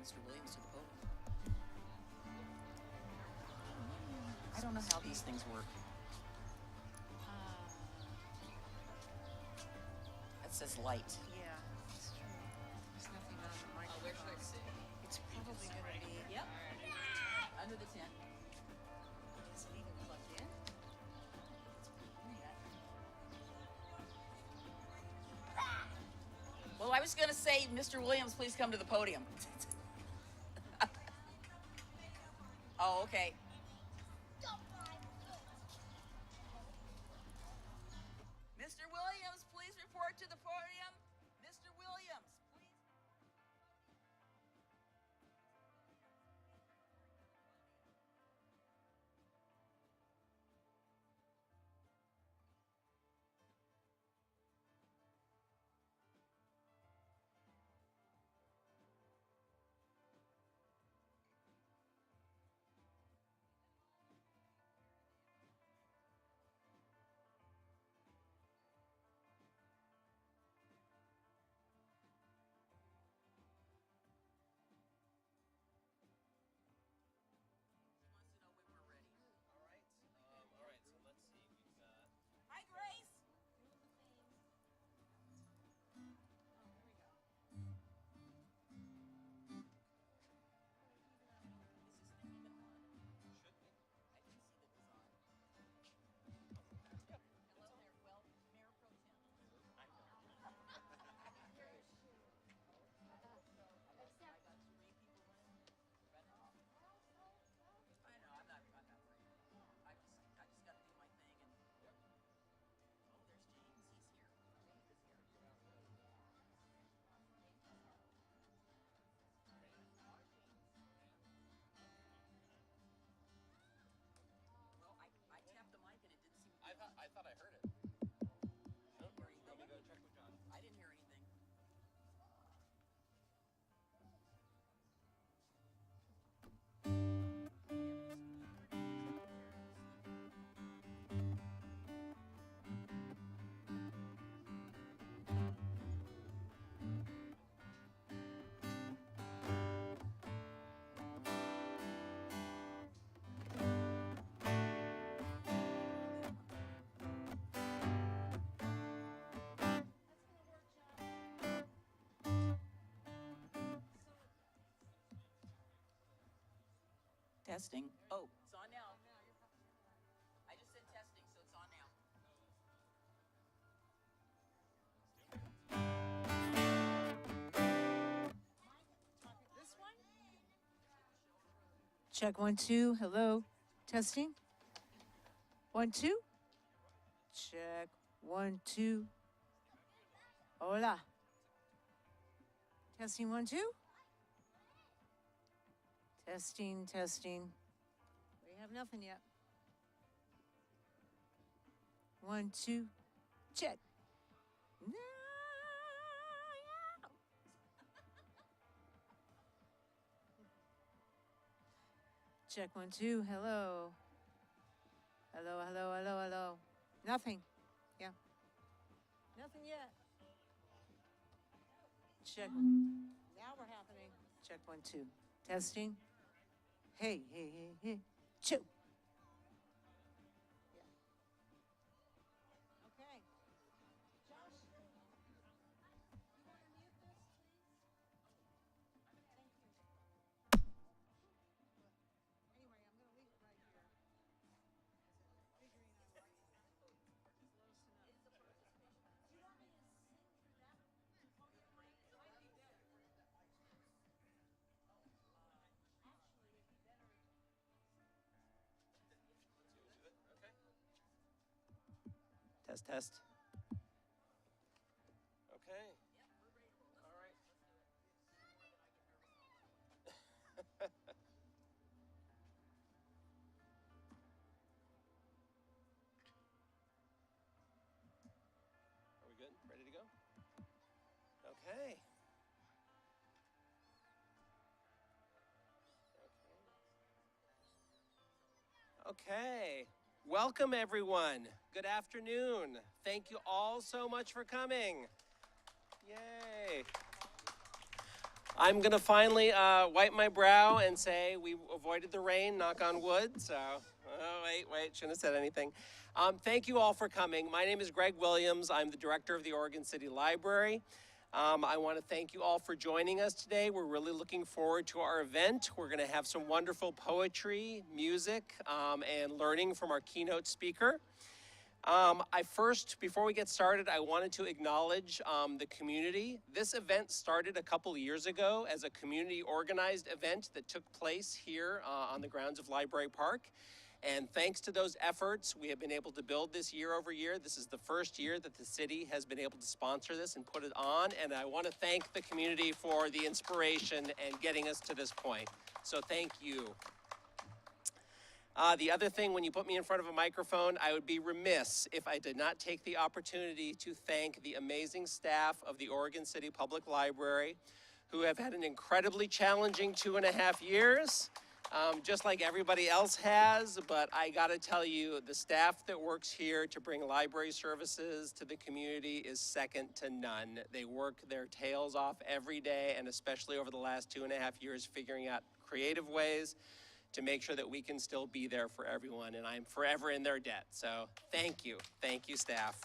Mr. Williams to the podium. I don't know how these things work. It says light. Yeah, that's true. There's nothing on the microphone. Where should I sit? It's probably going to be... Yep. Under the tent. Is it even plugged in? Well, I was going to say, Mr. Williams, please come to the podium. Oh, okay. Mr. Williams, please report to the podium. Mr. Williams, please. Hi, Grace. Is this thing even on? Should be. I didn't see that it was on. Yep. Hello there. Well, Mayor Pro Tem. I got 3 people running. I know. I'm not worried. I just got to do my thing and. Oh, there's James. He's here. James is here. Well, I tapped the mic and it didn't seem to be on. I thought I heard it. I didn't hear anything. Let me go check with John. I didn't hear anything. Testing. Oh, it's on now. I just said testing, so it's on now. This one? Check 1, 2. Hello. Testing. 1, 2. Check 1, 2. Hola. Testing 1, 2. Testing, testing. We have nothing yet. 1, 2. Check. No. Check 1, 2. Hello. Hello, hello, hello, hello. Nothing. Yeah. Nothing yet. Check. Now we're happening. Check 1, 2. Testing. Hey, hey, hey, hey. Chew. Yeah. Okay. Josh, you want to mute this, please? Thank you. Anyway, I'm going to leave it right here. Figuring out what close enough. Do you want me to sing through that? Test, test. Okay. All right. Are we good? Ready to go? Okay. Okay. Welcome, everyone. Good afternoon. Thank you all so much for coming. Yay. I'm gonna finally wipe my brow and say we avoided the rain, knock on wood. So, oh wait, shouldn't have said anything. Thank you all for coming. My name is Greg Williams. I'm the director of the Oregon City Library. I want to thank you all for joining us today. We're really looking forward to our event. We're going to have some wonderful poetry, music, and learning from our keynote speaker. Before we get started, I wanted to acknowledge the community. This event started a couple years ago as a community organized event that took place here on the grounds of Library Park. And thanks to those efforts, we have been able to build this year over year. This is the first year that the city has been able to sponsor this and put it on. And I want to thank the community for the inspiration and getting us to this point. So thank you. The other thing, when you put me in front of a microphone, I would be remiss if I did not take the opportunity to thank the amazing staff of the Oregon City Public Library, who have had an incredibly challenging 2.5 years, just like everybody else has. But I gotta tell you, the staff that works here to bring library services to the community is second to none. They work their tails off every day, and especially over the last 2.5 years, figuring out creative ways to make sure that we can still be there for everyone, and I'm forever in their debt. So thank you staff.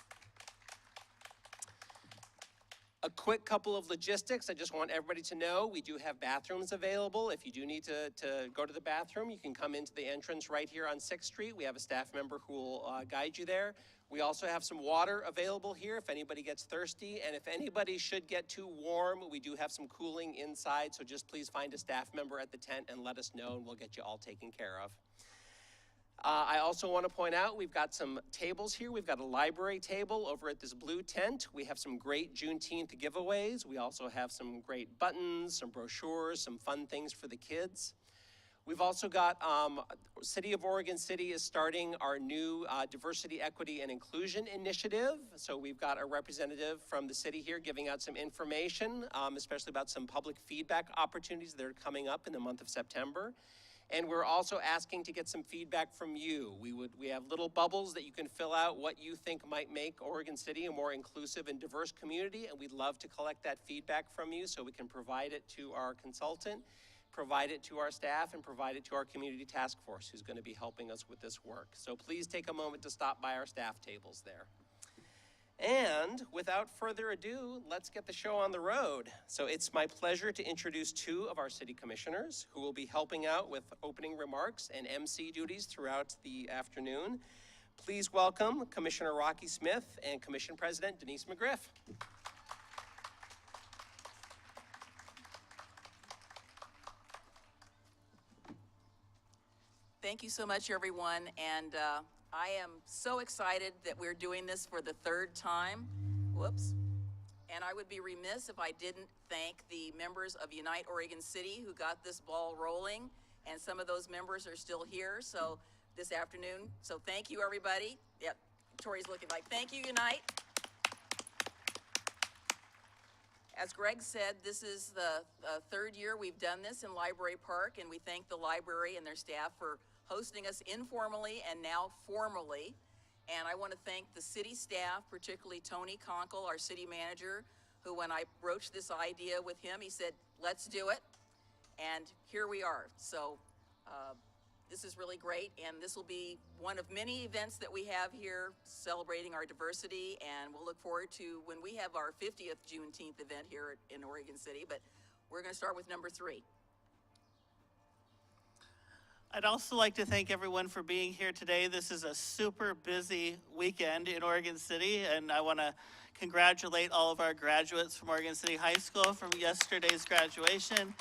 A quick couple of logistics. I just want everybody to know we do have bathrooms available. If you do need to go to the bathroom, you can come into the entrance right here on 6th Street. We have a staff member who will guide you there. We also have some water available here if anybody gets thirsty, and if anybody should get too warm, we do have some cooling inside, so just please find a staff member at the tent and let us know, and we'll get you all taken care of. I also want to point out we've got some tables here. We've got a library table over at this blue tent. We have some great Juneteenth giveaways. We also have some great buttons, some brochures, some fun things for the kids. We've also got, City of Oregon City is starting our new Diversity, Equity, and Inclusion initiative. So we've got a representative from the city here giving out some information, especially about some public feedback opportunities that are coming up in the month of September. And we're also asking to get some feedback from you. We have little bubbles that you can fill out what you think might make Oregon City a more inclusive and diverse community, and we'd love to collect that feedback from you so we can provide it to our consultant, provide it to our staff, and provide it to our community task force who's going to be helping us with this work. So please take a moment to stop by our staff tables there. And without further ado, let's get the show on the road. So it's my pleasure to introduce two of our city commissioners who will be helping out with opening remarks and MC duties throughout the afternoon. Please welcome Commissioner Rocky Smith and Commission President Denise McGriff. Thank you so much, everyone. And I am so excited that we're doing this for the third time. Whoops. And I would be remiss if I didn't thank the members of Unite Oregon City who got this ball rolling. And some of those members are still here so this afternoon. So thank you, everybody. Yep, Tori's looking like, thank you, Unite. As Greg said, this is the third year we've done this in Library Park, and we thank the library and their staff for hosting us informally and now formally. And I want to thank the city staff, particularly Tony Conkle, our city manager, who when I broached this idea with him, he said, let's do it. And here we are. So this is really great, and this will be one of many events that we have here celebrating our diversity, and we'll look forward to when we have our 50th Juneteenth event here in Oregon City, but we're going to start with number 3. I'd also like to thank everyone for being here today. This is a super busy weekend in Oregon City, and I want to congratulate all of our graduates from Oregon City High School from yesterday's graduation.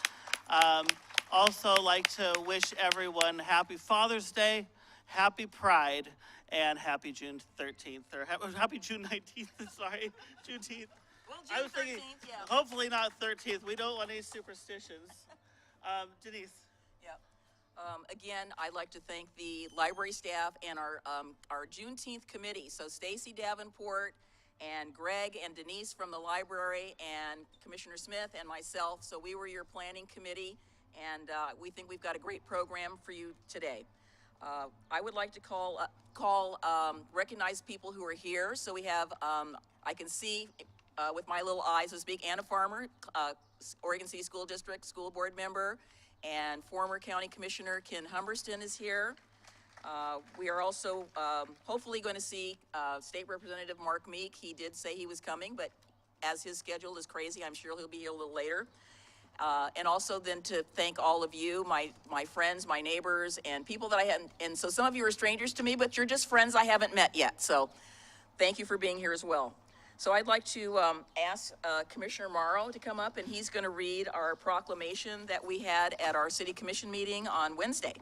Also like to wish everyone happy Father's Day, happy Pride, and happy June 13th, or happy June 19th, sorry, Juneteenth. Well, I June was thinking, 13th, yeah. hopefully not 13th. We don't want any superstitions. Denise. Again, I'd like to thank the library staff and our Juneteenth committee. So Stacy Davenport and Greg and Denise from the library and Commissioner Smith and myself. So we were your planning committee, and we think we've got a great program for you today. I would like to recognize people who are here. So we have, I can see with my little eye, so to speak, Anna Farmer, Oregon City School District School Board member, and former County Commissioner Ken Humberston is here. We are also hopefully going to see State Representative Mark Meek. He did say he was coming, but as his schedule is crazy, I'm sure he'll be here a little later. And also then to thank all of you, my friends, my neighbors, and people that I hadn't, and so some of you are strangers to me, but you're just friends I haven't met yet. So thank you for being here as well. So I'd like to ask Commissioner Morrow to come up, and he's going to read our proclamation that we had at our City Commission meeting on Wednesday.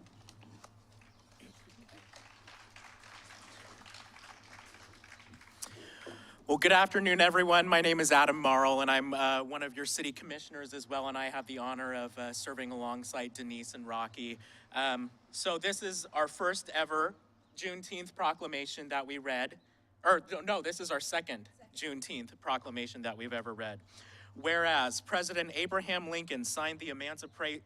Well, good afternoon, everyone. My name is Adam Marl, and I'm one of your city commissioners as well, and I have the honor of serving alongside Denise and Rocky. So this is our first ever Juneteenth proclamation that we read. Or no, this is our second Juneteenth proclamation that we've ever read. Whereas President Abraham Lincoln signed the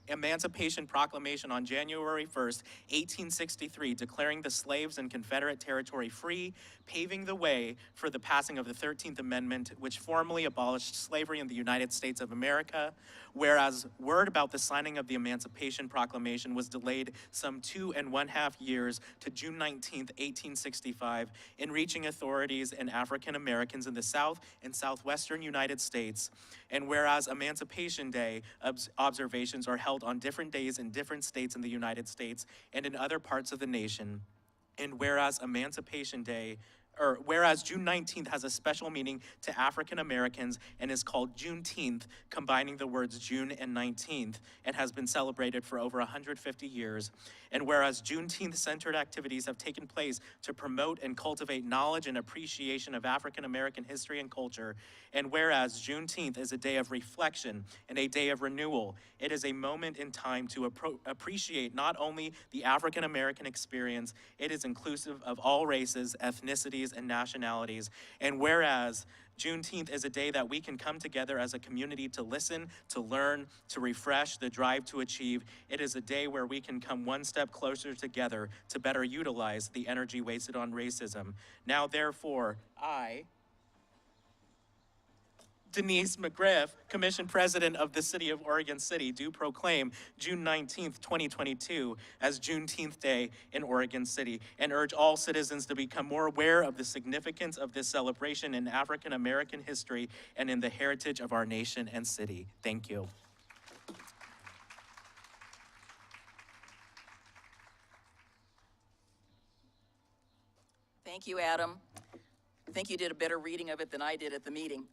Emancipation Proclamation on January 1st, 1863, declaring the slaves in Confederate territory free, paving the way for the passing of the 13th Amendment, which formally abolished slavery in the United States of America. Whereas word about the signing of the Emancipation Proclamation was delayed some 2.5 years to June 19th, 1865, in reaching authorities and African Americans in the South and Southwestern United States. And whereas Emancipation Day observations are held on different days in different states in the United States and in other parts of the nation, and whereas whereas June 19th has a special meaning to African Americans and is called Juneteenth, combining the words June and 19th, and has been celebrated for over 150 years. And whereas Juneteenth-centered activities have taken place to promote and cultivate knowledge and appreciation of African American history and culture, and whereas Juneteenth is a day of reflection and a day of renewal, it is a moment in time to appreciate not only the African American experience, it is inclusive of all races, ethnicities, and nationalities. And whereas Juneteenth is a day that we can come together as a community to listen, to learn, to refresh, the drive to achieve. It is a day where we can come one step closer together to better utilize the energy wasted on racism. Now, therefore, I, Denise McGriff, Commission President of the City of Oregon City, do proclaim June 19th, 2022 as Juneteenth Day in Oregon City, and urge all citizens to become more aware of the significance of this celebration in African American history and in the heritage of our nation and city. Thank you. Thank you, Adam. I think you did a better reading of it than I did at the meeting.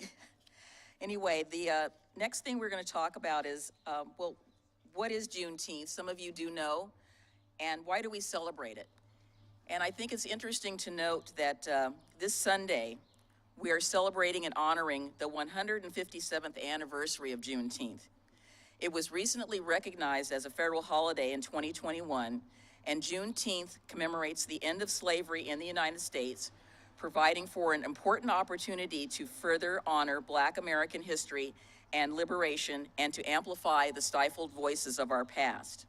Anyway, the next thing we're going to talk about is, well, what is Juneteenth? Some of you do know, and why do we celebrate it? And I think it's interesting to note that this Sunday, we are celebrating and honoring the 157th anniversary of Juneteenth. It was recently recognized as a federal holiday in 2021, and Juneteenth commemorates the end of slavery in the United States, providing for an important opportunity to further honor Black American history and liberation and to amplify the stifled voices of our past.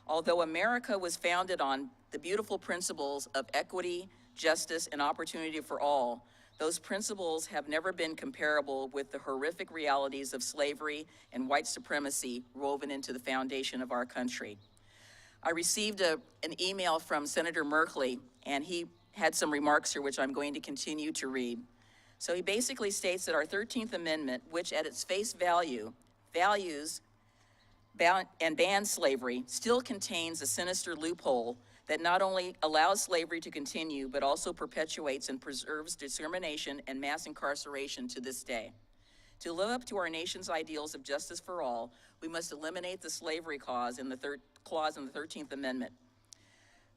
Although America was founded on the beautiful principles of equity, justice, and opportunity for all, those principles have never been comparable with the horrific realities of slavery and white supremacy woven into the foundation of our country. I received an email from Senator Merkley, and he had some remarks here which I'm going to continue to read. So he basically states that our 13th Amendment, which at its face value values and bans slavery, still contains a sinister loophole that not only allows slavery to continue, but also perpetuates and preserves discrimination and mass incarceration to this day. To live up to our nation's ideals of justice for all, we must eliminate the slavery clause in the 13th Amendment.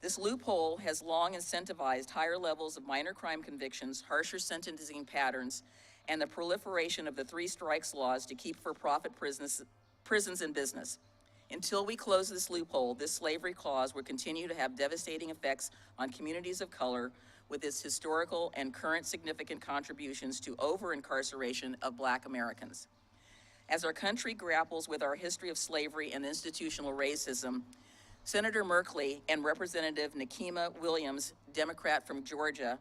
This loophole has long incentivized higher levels of minor crime convictions, harsher sentencing patterns, and the proliferation of the three strikes laws to keep for-profit prisons in business. Until we close this loophole, this slavery clause will continue to have devastating effects on communities of color with its historical and current significant contributions to over-incarceration of Black Americans. As our country grapples with our history of slavery and institutional racism, Senator Merkley and Representative Nikema Williams, Democrat from Georgia,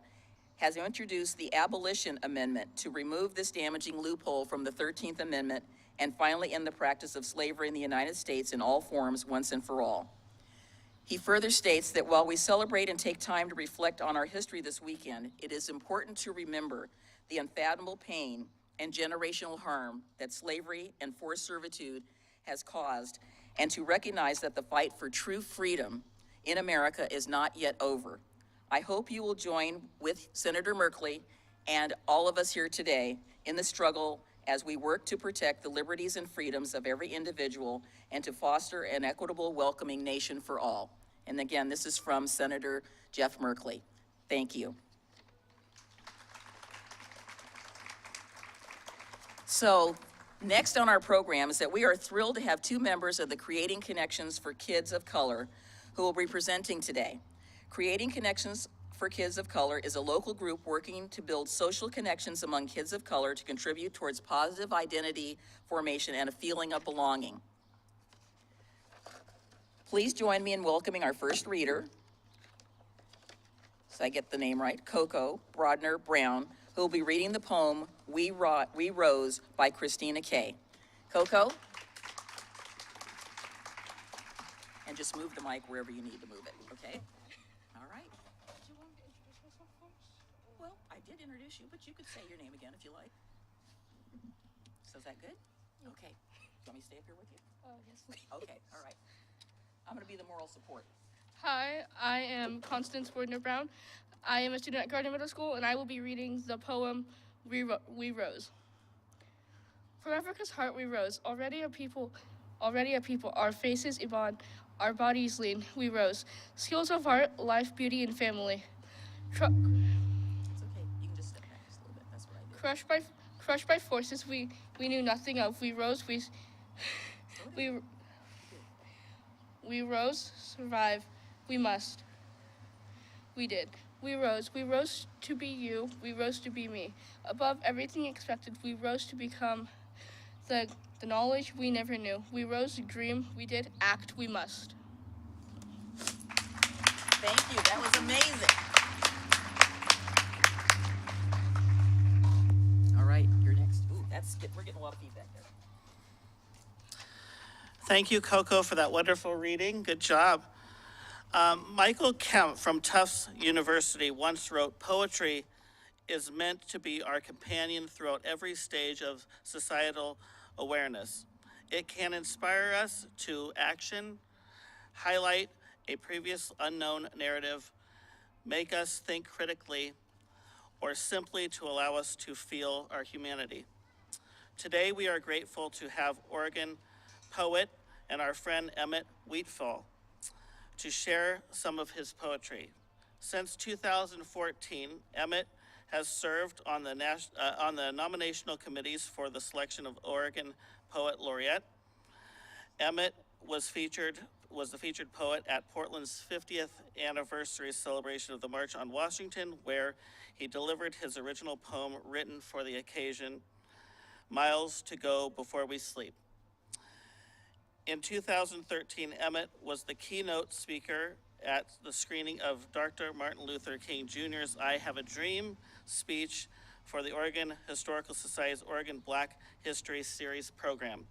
has introduced the Abolition Amendment to remove this damaging loophole from the 13th Amendment and finally end the practice of slavery in the United States in all forms once and for all. He further states that while we celebrate and take time to reflect on our history this weekend, it is important to remember the unfathomable pain and generational harm that slavery and forced servitude has caused, and to recognize that the fight for true freedom in America is not yet over. I hope you will join with Senator Merkley and all of us here today in the struggle as we work to protect the liberties and freedoms of every individual and to foster an equitable, welcoming nation for all. And again, this is from Senator Jeff Merkley. Thank you. So next on our program is that we are thrilled to have two members of the Creating Connections for Kids of Color who will be presenting today. Creating Connections for Kids of Color is a local group working to build social connections among kids of color to contribute towards positive identity formation and a feeling of belonging. Please join me in welcoming our first reader, so I get the name right, Coco Brodner Brown, who will be reading the poem We Rose by Christina Kay. Coco? And just move the mic wherever you need to move it, okay? All right. Do you want me to introduce myself first? Well, I did introduce you, but you could say your name again if you like. So is that good? Okay. Do you want me to stay up here with you? Yes, please. Okay, all right. I'm gonna be the moral support. Hi, I am Constance Wardner Brown. I am a student at Gardner Middle School, and I will be reading the poem We Rose. From Africa's heart we rose. Already a people, our faces ebon, our bodies lean, we rose. Skills of art, life, beauty, and family. It's okay, you can just step back just a little bit, that's what I do. Crushed by forces we knew nothing of. We rose, we rose, survive, we must. We did. We rose to be you, we rose to be me. Above everything expected, we rose to become the knowledge we never knew. We rose to dream, we did, act, we must. Thank you, that was amazing. All right, you're next. Ooh, we're getting a lot of feedback there. Thank you, Coco, for that wonderful reading. Good job. Michael Kemp from Tufts University once wrote, "Poetry is meant to be our companion throughout every stage of societal awareness. It can inspire us to action, highlight a previous unknown narrative, make us think critically, or simply to allow us to feel our humanity. Today, we are grateful to have Oregon poet and our friend Emmett Wheatfall to share some of his poetry. Since 2014, Emmett has served on the nominational committees for the selection of Oregon Poet Laureate. Emmett was the featured poet at Portland's 50th anniversary celebration of the March on Washington, where he delivered his original poem written for the occasion, Miles to Go Before We Sleep. In 2013, Emmett was the keynote speaker at the screening of Dr. Martin Luther King Jr.'s I Have a Dream speech for the Oregon Historical Society's Oregon Black History Series program.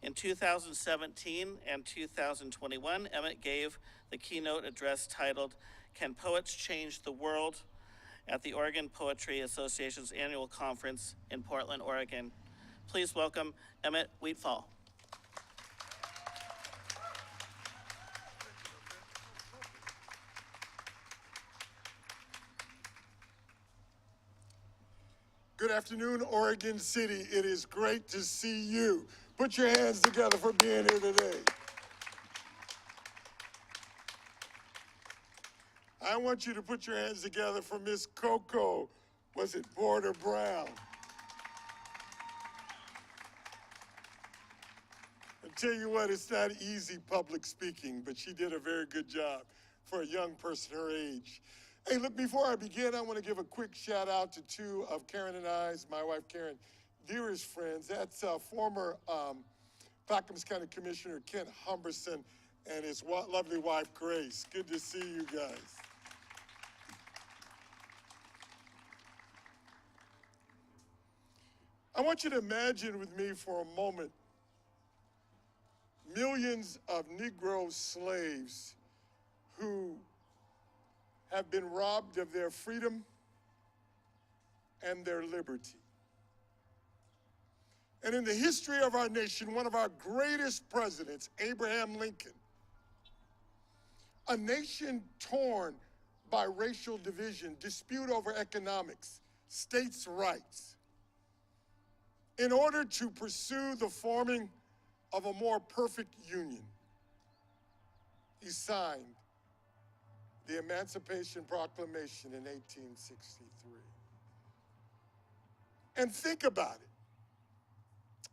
In 2017 and 2021, Emmett gave the keynote address titled, Can Poets Change the World? At the Oregon Poetry Association's annual conference in Portland, Oregon. Please welcome Emmett Wheatfall. Good afternoon, Oregon City. It is great to see you. Put your hands together for being here today. I want you to put your hands together for Miss Coco. Was it Brodner Brown? I tell you what, it's not easy public speaking, but she did a very good job for a young person her age. Hey, look, before I begin, I want to give a quick shout out to two of Karen and I's, my wife Karen, dearest friends. That's former Clackamas County Commissioner Kent Humberson and his lovely wife Grace. Good to see you guys. I want you to imagine with me for a moment millions of Negro slaves who have been robbed of their freedom and their liberty. And in the history of our nation, one of our greatest presidents, Abraham Lincoln, a nation torn by racial division, dispute over economics, states' rights, in order to pursue the forming of a more perfect union, he signed the Emancipation Proclamation in 1863. And think about it.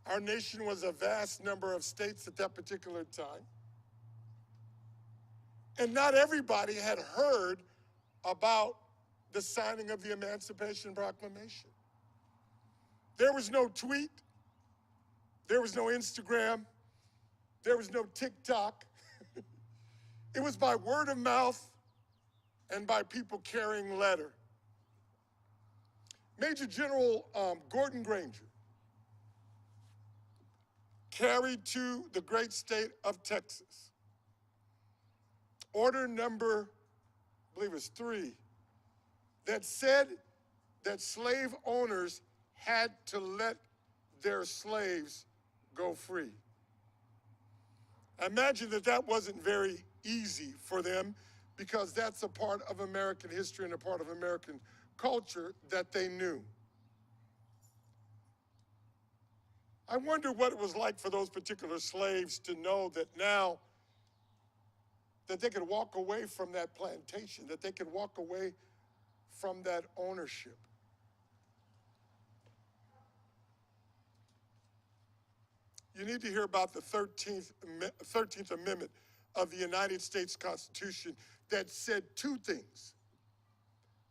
Our nation was a vast number of states at that particular time. And not everybody had heard about the signing of the Emancipation Proclamation. There was no tweet. There was no Instagram. There was no TikTok. It was by word of mouth and by people carrying letter. Major General Gordon Granger carried to the great state of Texas order number, I believe it was 3, that said that slave owners had to let their slaves go free. I imagine that that wasn't very easy for them because that's a part of American history and a part of American culture that they knew. I wonder what it was like for those particular slaves to know that now that they could walk away from that plantation, that they could walk away from that ownership. You need to hear about the 13th Amendment of the United States Constitution that said 2 things: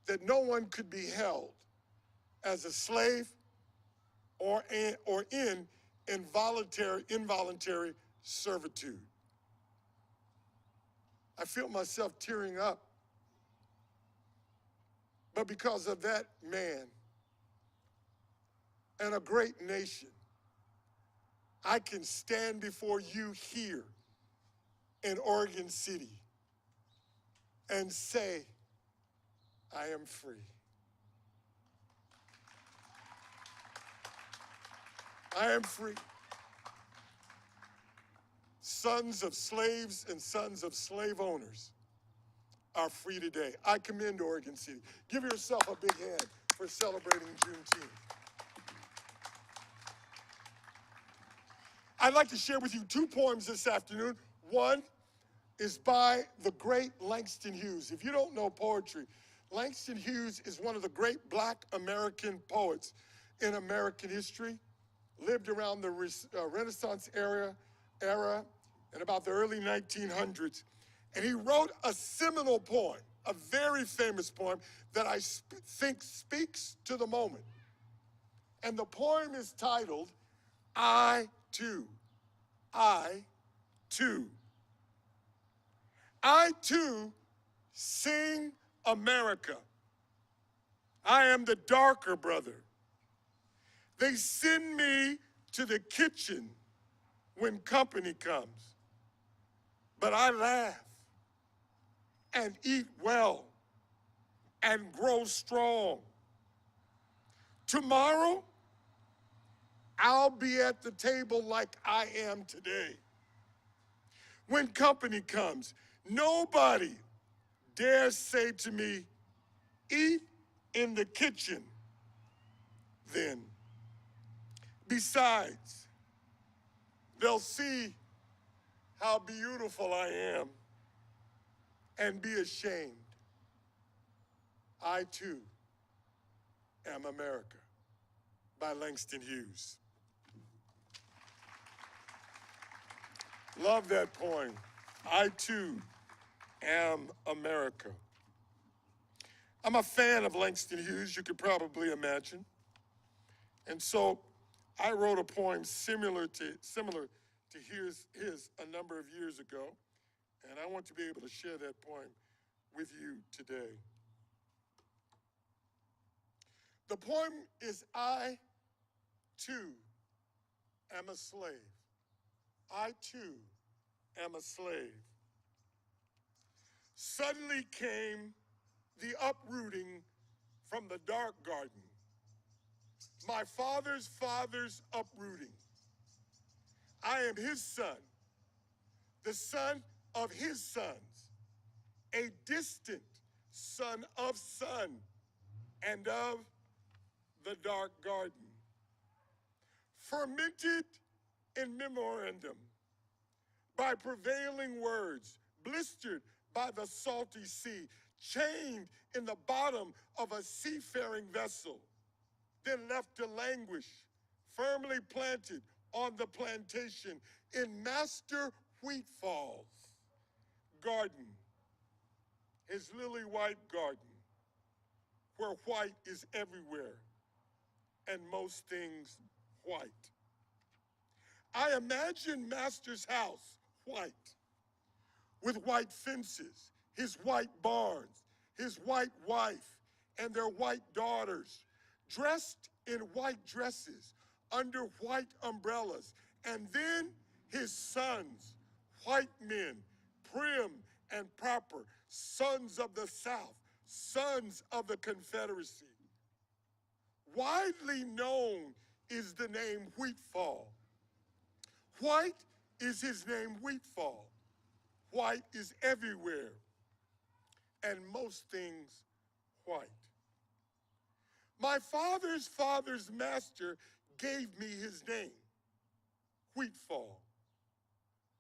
that no one could be held as a slave or in involuntary servitude. I feel myself tearing up. But because of that man and a great nation, I can stand before you here in Oregon City and say, I am free. I am free. Sons of slaves and sons of slave owners are free today. I commend Oregon City. Give yourself a big hand for celebrating Juneteenth. I'd like to share with you 2 poems this afternoon. One is by the great Langston Hughes. If you don't know poetry, Langston Hughes is one of the great Black American poets in American history. Lived around the Renaissance era and about the early 1900s. And he wrote a seminal poem, a very famous poem that I think speaks to the moment. And the poem is titled, I Too. I Too. I too sing America. I am the darker brother. They send me to the kitchen when company comes. But I laugh and eat well and grow strong. Tomorrow, I'll be at the table like I am today. When company comes, nobody dares say to me, eat in the kitchen then. Besides, they'll see how beautiful I am and be ashamed. I too am America, by Langston Hughes. Love that poem. I too am America. I'm a fan of Langston Hughes, you could probably imagine. And so I wrote a poem similar to his a number of years ago, and I want to be able to share that poem with you today. The poem is I too am a slave. I too am a slave. Suddenly came the uprooting from the dark garden. My father's uprooting. I am his son, the son of his sons, a distant son of son and of the dark garden. Fermented in memorandum by prevailing words, blistered by the salty sea, chained in the bottom of a seafaring vessel, then left to languish, firmly planted on the plantation in Master Wheatfall's garden, his lily white garden, where white is everywhere and most things white. I imagine Master's house white, with white fences, his white barns, his white wife, and their white daughters, dressed in white dresses under white umbrellas, and then his sons, white men, prim and proper, sons of the South, sons of the Confederacy. Widely known is the name Wheatfall. White is his name, Wheatfall. White is everywhere, and most things white. My father's master gave me his name, Wheatfall.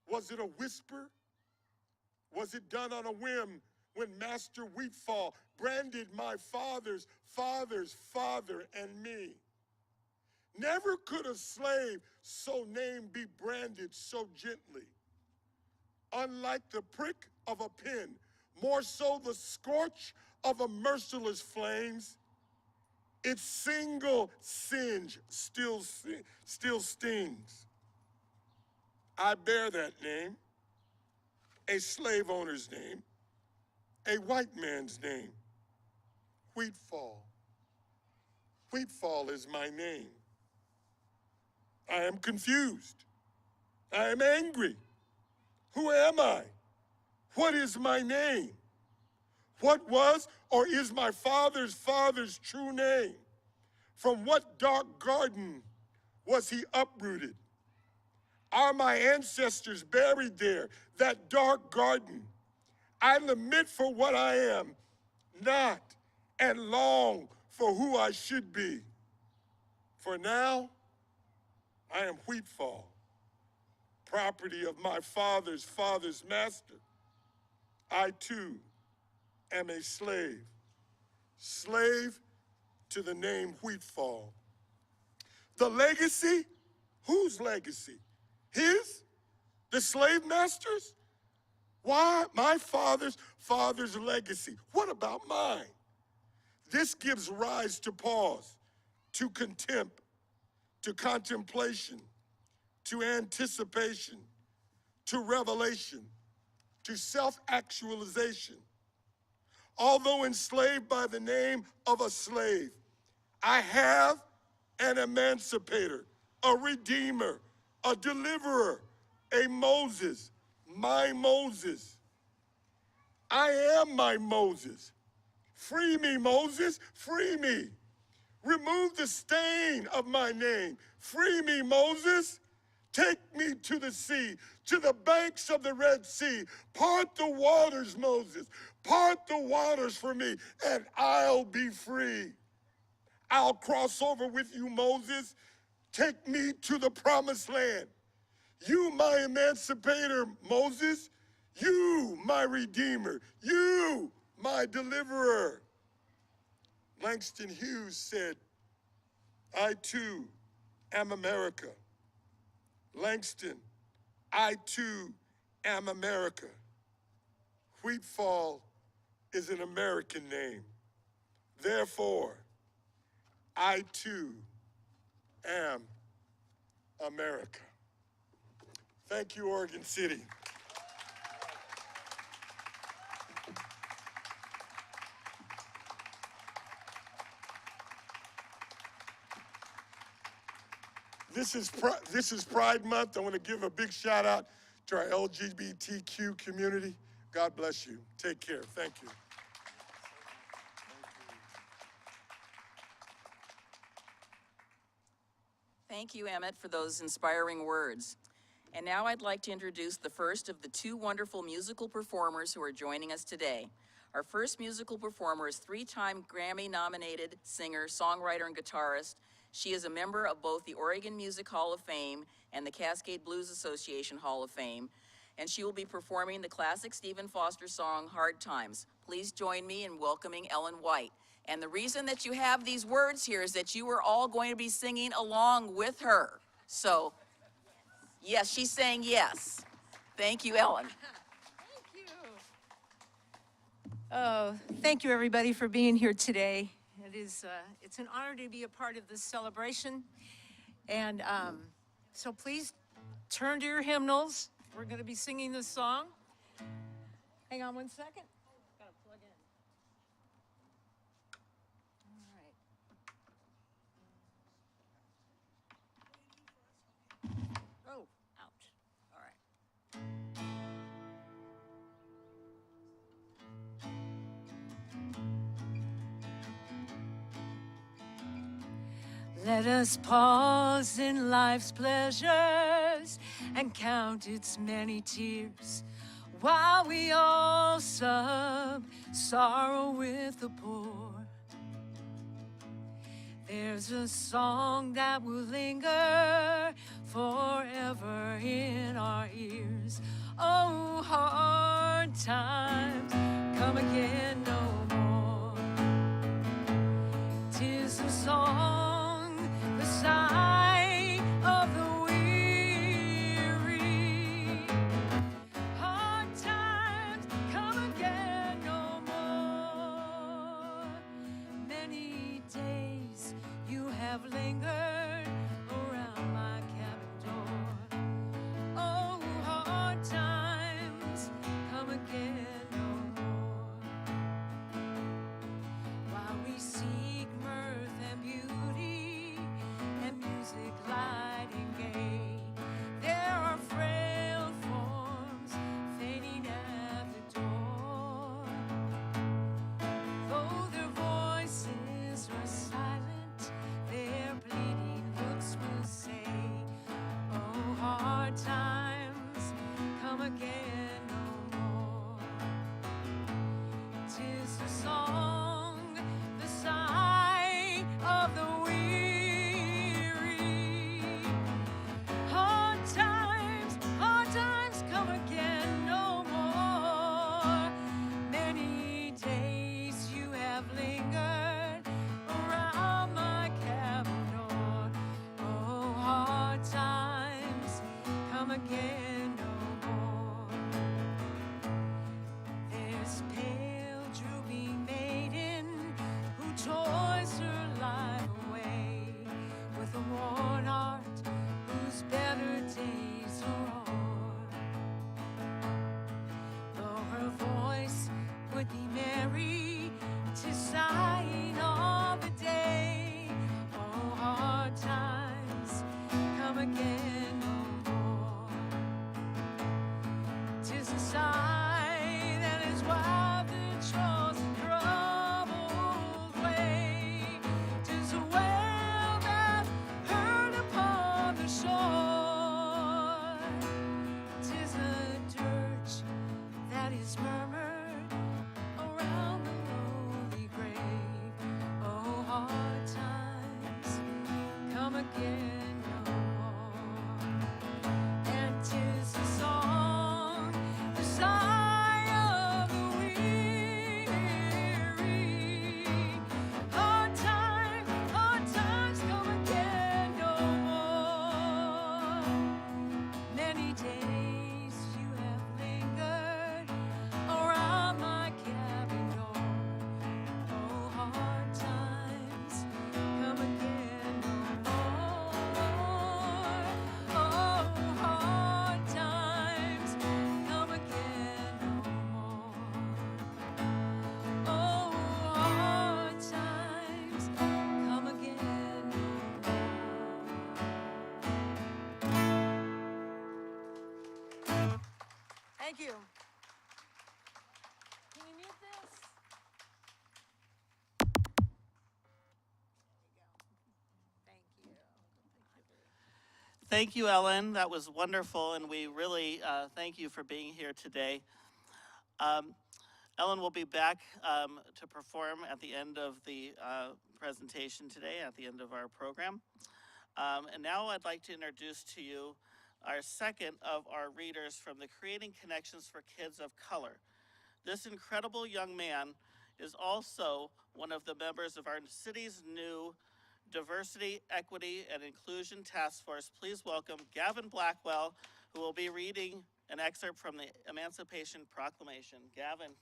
Was it a whisper? Was it done on a whim when Master Wheatfall branded my father's father and me? Never could a slave so named be branded so gently. Unlike the prick of a pin, more so the scorch of a merciless flames, its single singe still stings. I bear that name, a slave owner's name, a white man's name, Wheatfall. Wheatfall is my name. I am confused. I am angry. Who am I? What is my name? What was or is my father's true name? From what dark garden was he uprooted? Are my ancestors buried there, that dark garden? I lament for what I am not, and long for who I should be. For now, I am Wheatfall, property of my father's master. I too am a slave, slave to the name Wheatfall. The legacy? Whose legacy? His? The slave master's? Why? My father's legacy. What about mine? This gives rise to pause, to contempt, to contemplation, to anticipation, to revelation, to self-actualization. Although enslaved by the name of a slave, I have an emancipator, a redeemer, a deliverer, a Moses, my Moses. I am my Moses. Free me, Moses, free me. Remove the stain of my name. Free me, Moses. Take me to the sea, to the banks of the Red Sea. Part the waters, Moses. Part the waters for me, and I'll be free. I'll cross over with you, Moses. Take me to the promised land. You, my emancipator, Moses. You, my redeemer. You, my deliverer. Langston Hughes said, I too am America. Langston, I too am America. Wheatfall is an American name. Therefore, I too am America. Thank you, Oregon City. This is Pride Month. I want to give a big shout out to our LGBTQ community. God bless you. Take care. Thank you. Thank you, Emmett, for those inspiring words. And now I'd like to introduce the first of the two wonderful musical performers who are joining us today. Our first musical performer is three-time Grammy-nominated singer, songwriter, and guitarist. She is a member of both the Oregon Music Hall of Fame and the Cascade Blues Association Hall of Fame, and she will be performing the classic Stephen Foster song, Hard Times. Please join me in welcoming Ellen White. And the reason that you have these words here is that you are all going to be singing along with her. So, yes, she's saying yes. Thank you, Ellen. Oh, thank you, everybody, for being here today. It's an honor to be a part of this celebration. And so please turn to your hymnals. We're going to be singing this song. Hang on one second. Got to plug in. All right. Oh, ouch. All right. Let us pause in life's pleasures and count its many tears, while we all sub sorrow with the poor. There's a song that will linger forever in our ears. Oh, hard times come again no more. 'Tis a song, the sigh of the weary. Hard times come again no more. Many days you have lingered around my cabin door. Oh, hard times come again no more. While we seek mirth and beauty and music light and gay, there are frail forms fading at the door. Though their voices are silent, their pleading Thank you, Ellen. That was wonderful, and we really thank you for being here today. Ellen will be back to perform at the end of the presentation today, at the end of our program. And now I'd like to introduce to you our second of our readers from the Creating Connections for Kids of Color. This incredible young man is also one of the members of our city's new Diversity, Equity, and Inclusion Task Force. Please welcome Gavin Blackwell, who will be reading an excerpt from the Emancipation Proclamation. Gavin.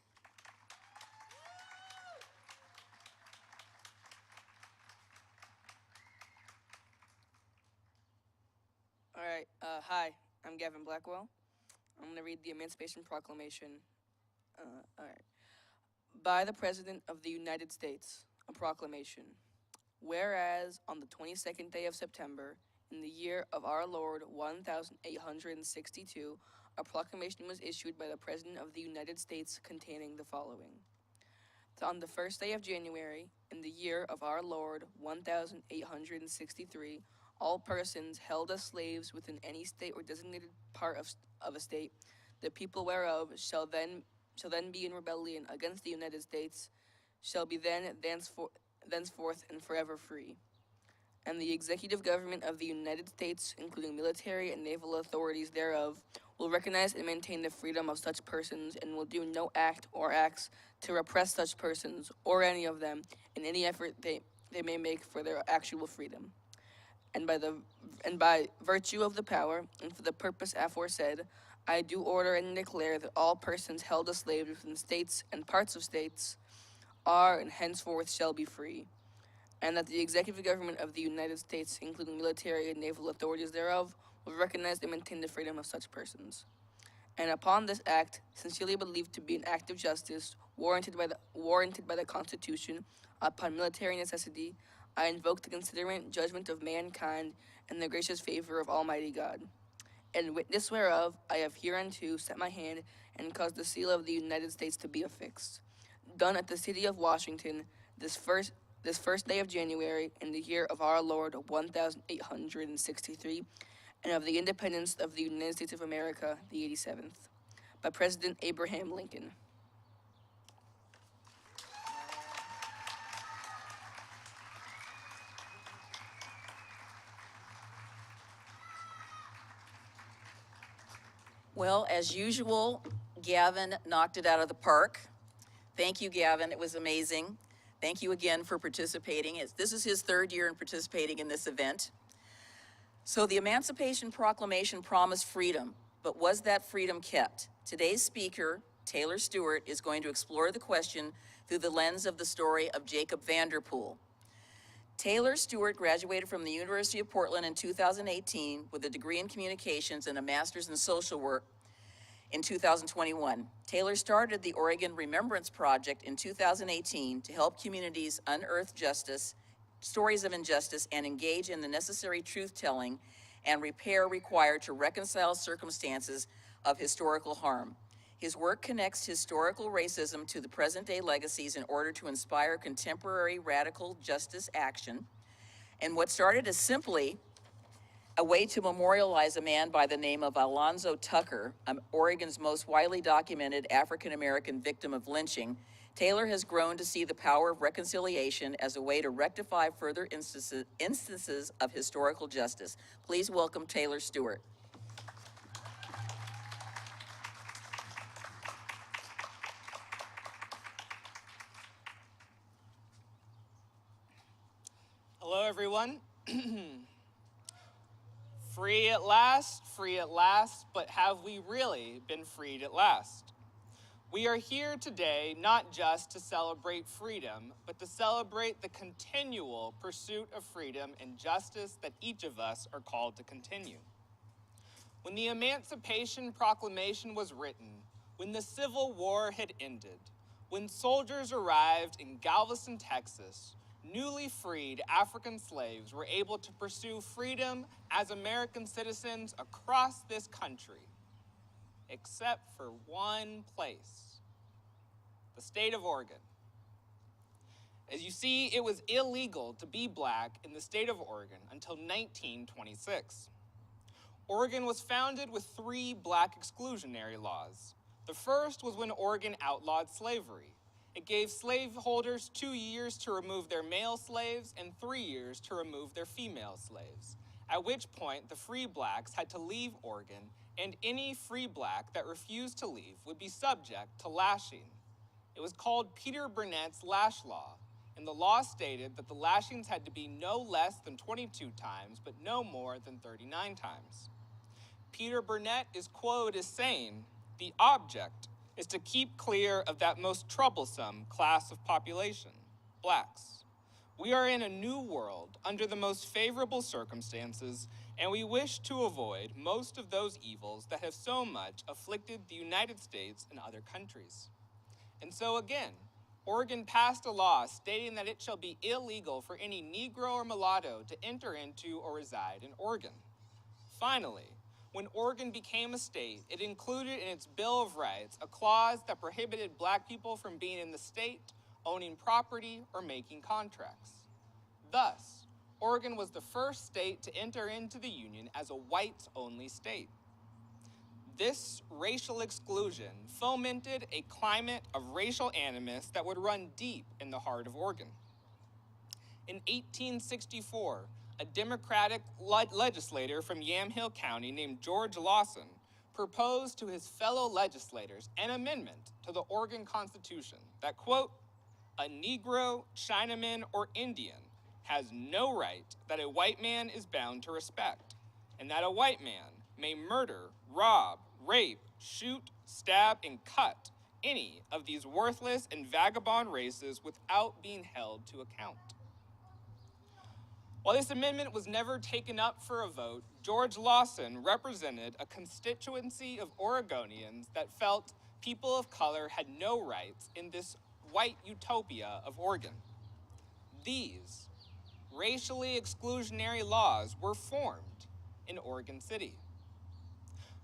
All right. Hi, I'm Gavin Blackwell. I'm going to read the Emancipation Proclamation. All right. By the President of the United States, a proclamation. Whereas on the 22nd day of September, in the year of our Lord 1862, a proclamation was issued by the President of the United States containing the following. On the first day of January, in the year of our Lord 1863, all persons held as slaves within any state or designated part of a state, the people whereof shall then be in rebellion against the United States, shall be thenceforth and forever free. And the executive government of the United States, including military and naval authorities thereof, will recognize and maintain the freedom of such persons, and will do no act or acts to repress such persons, or any of them, in any effort they may make for their actual freedom. And by virtue of the power, and for the purpose aforesaid, I do order and declare that all persons held as slaves within states and parts of states are and henceforth shall be free, and that the executive government of the United States, including military and naval authorities thereof, will recognize and maintain the freedom of such persons. And upon this act, sincerely believed to be an act of justice, warranted by the Constitution, upon military necessity, I invoke the considerate judgment of mankind and the gracious favor of Almighty God. And witness whereof, I have hereunto set my hand and caused the seal of the United States to be affixed. Done at the city of Washington, this first day of January, in the year of our Lord 1863, and of the independence of the United States of America, the 87th, by President Abraham Lincoln. Well, as usual, Gavin knocked it out of the park. Thank you, Gavin. It was amazing. Thank you again for participating. This is his third year in participating in this event. So the Emancipation Proclamation promised freedom, but was that freedom kept? Today's speaker, Taylor Stewart, is going to explore the question through the lens of the story of Jacob Vanderpool. Taylor Stewart graduated from the University of Portland in 2018 with a degree in communications and a master's in social work in 2021. Taylor started the Oregon Remembrance Project in 2018 to help communities unearth stories of injustice, and engage in the necessary truth-telling and repair required to reconcile circumstances of historical harm. His work connects historical racism to the present-day legacies in order to inspire contemporary radical justice action. And what started as simply a way to memorialize a man by the name of Alonzo Tucker, Oregon's most widely documented African-American victim of lynching, Taylor has grown to see the power of reconciliation as a way to rectify further instances of historical justice. Please welcome Taylor Stewart. Hello, everyone. Free at last, but have we really been freed at last? We are here today not just to celebrate freedom, but to celebrate the continual pursuit of freedom and justice that each of us are called to continue. When the Emancipation Proclamation was written, when the Civil War had ended, when soldiers arrived in Galveston, Texas, newly freed African slaves were able to pursue freedom as American citizens across this country, except for one place, the state of Oregon. As you see, it was illegal to be black in the state of Oregon until 1926. Oregon was founded with 3 black exclusionary laws. The first was when Oregon outlawed slavery. It gave slaveholders 2 years to remove their male slaves and 3 years to remove their female slaves, at which point the free blacks had to leave Oregon, and any free black that refused to leave would be subject to lashing. It was called Peter Burnett's lash law, and the law stated that the lashings had to be no less than 22 times, but no more than 39 times. Peter Burnett is quoted as saying, "The object is to keep clear of that most troublesome class of population, blacks. We are in a new world under the most favorable circumstances, and we wish to avoid most of those evils that have so much afflicted the United States and other countries." And so again, Oregon passed a law stating that it shall be illegal for any Negro or mulatto to enter into or reside in Oregon. Finally, when Oregon became a state, it included in its Bill of Rights a clause that prohibited black people from being in the state, owning property, or making contracts. Thus, Oregon was the first state to enter into the Union as a whites-only state. This racial exclusion fomented a climate of racial animus that would run deep in the heart of Oregon. In 1864, a Democratic legislator from Yamhill County named George Lawson proposed to his fellow legislators an amendment to the Oregon Constitution that, quote, "A Negro, Chinaman, or Indian has no right that a white man is bound to respect, and that a white man may murder, rob, rape, shoot, stab, and cut any of these worthless and vagabond races without being held to account." While this amendment was never taken up for a vote, George Lawson represented a constituency of Oregonians that felt people of color had no rights in this white utopia of Oregon. These racially exclusionary laws were formed in Oregon City.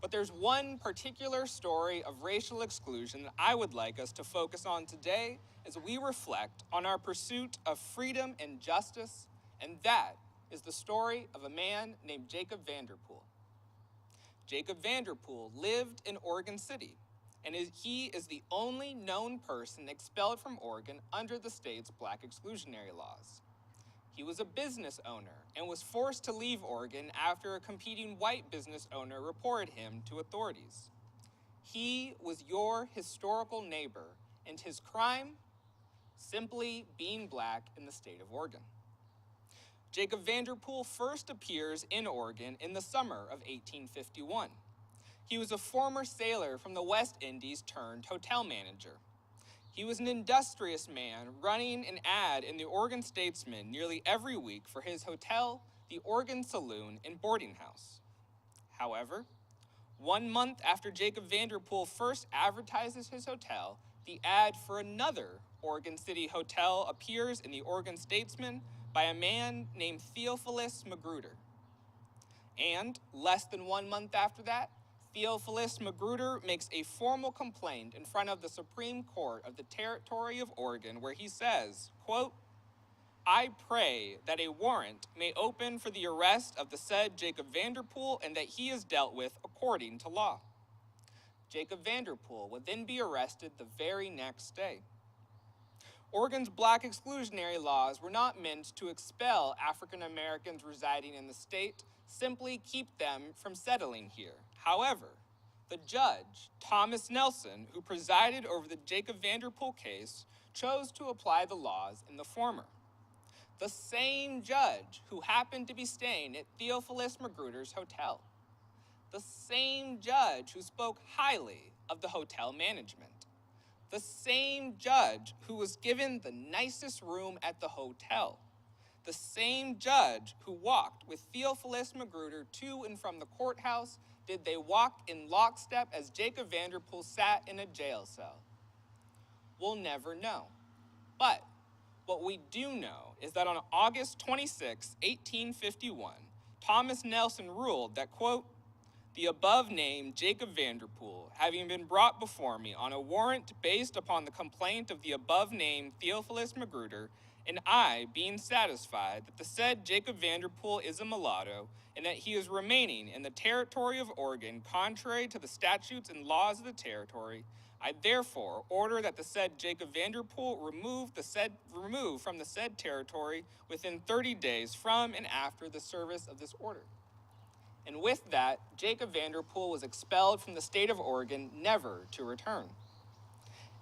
But there's one particular story of racial exclusion that I would like us to focus on today as we reflect on our pursuit of freedom and justice, and that is the story of a man named Jacob Vanderpool. Jacob Vanderpool lived in Oregon City, and he is the only known person expelled from Oregon under the state's black exclusionary laws. He was a business owner and was forced to leave Oregon after a competing white business owner reported him to authorities. He was your historical neighbor, and his crime? Simply being black in the state of Oregon. Jacob Vanderpool first appears in Oregon in the summer of 1851. He was a former sailor from the West Indies turned hotel manager. He was an industrious man running an ad in the Oregon Statesman nearly every week for his hotel, the Oregon Saloon, and boarding house. However, 1 month after Jacob Vanderpool first advertises his hotel, the ad for another Oregon City hotel appears in the Oregon Statesman by a man named Theophilus Magruder. And less than 1 month after that, Theophilus Magruder makes a formal complaint in front of the Supreme Court of the Territory of Oregon where he says, quote, "I pray that a warrant may open for the arrest of the said Jacob Vanderpool and that he is dealt with according to law." Jacob Vanderpool would then be arrested the very next day. Oregon's black exclusionary laws were not meant to expel African Americans residing in the state, simply keep them from settling here. However, the judge, Thomas Nelson, who presided over the Jacob Vanderpool case, chose to apply the laws in the former. The same judge who happened to be staying at Theophilus Magruder's hotel. The same judge who spoke highly of the hotel management. The same judge who was given the nicest room at the hotel. The same judge who walked with Theophilus Magruder to and from the courthouse. Did they walk in lockstep as Jacob Vanderpool sat in a jail cell? We'll never know. But what we do know is that on August 26, 1851, Thomas Nelson ruled that, quote, "The above named Jacob Vanderpool, having been brought before me on a warrant based upon the complaint of the above named Theophilus Magruder, and I, being satisfied that the said Jacob Vanderpool is a mulatto, and that he is remaining in the territory of Oregon contrary to the statutes and laws of the territory, I therefore order that the said Jacob Vanderpool remove from the said territory within 30 days from and after the service of this order. And with that, Jacob Vanderpool was expelled from the state of Oregon, never to return.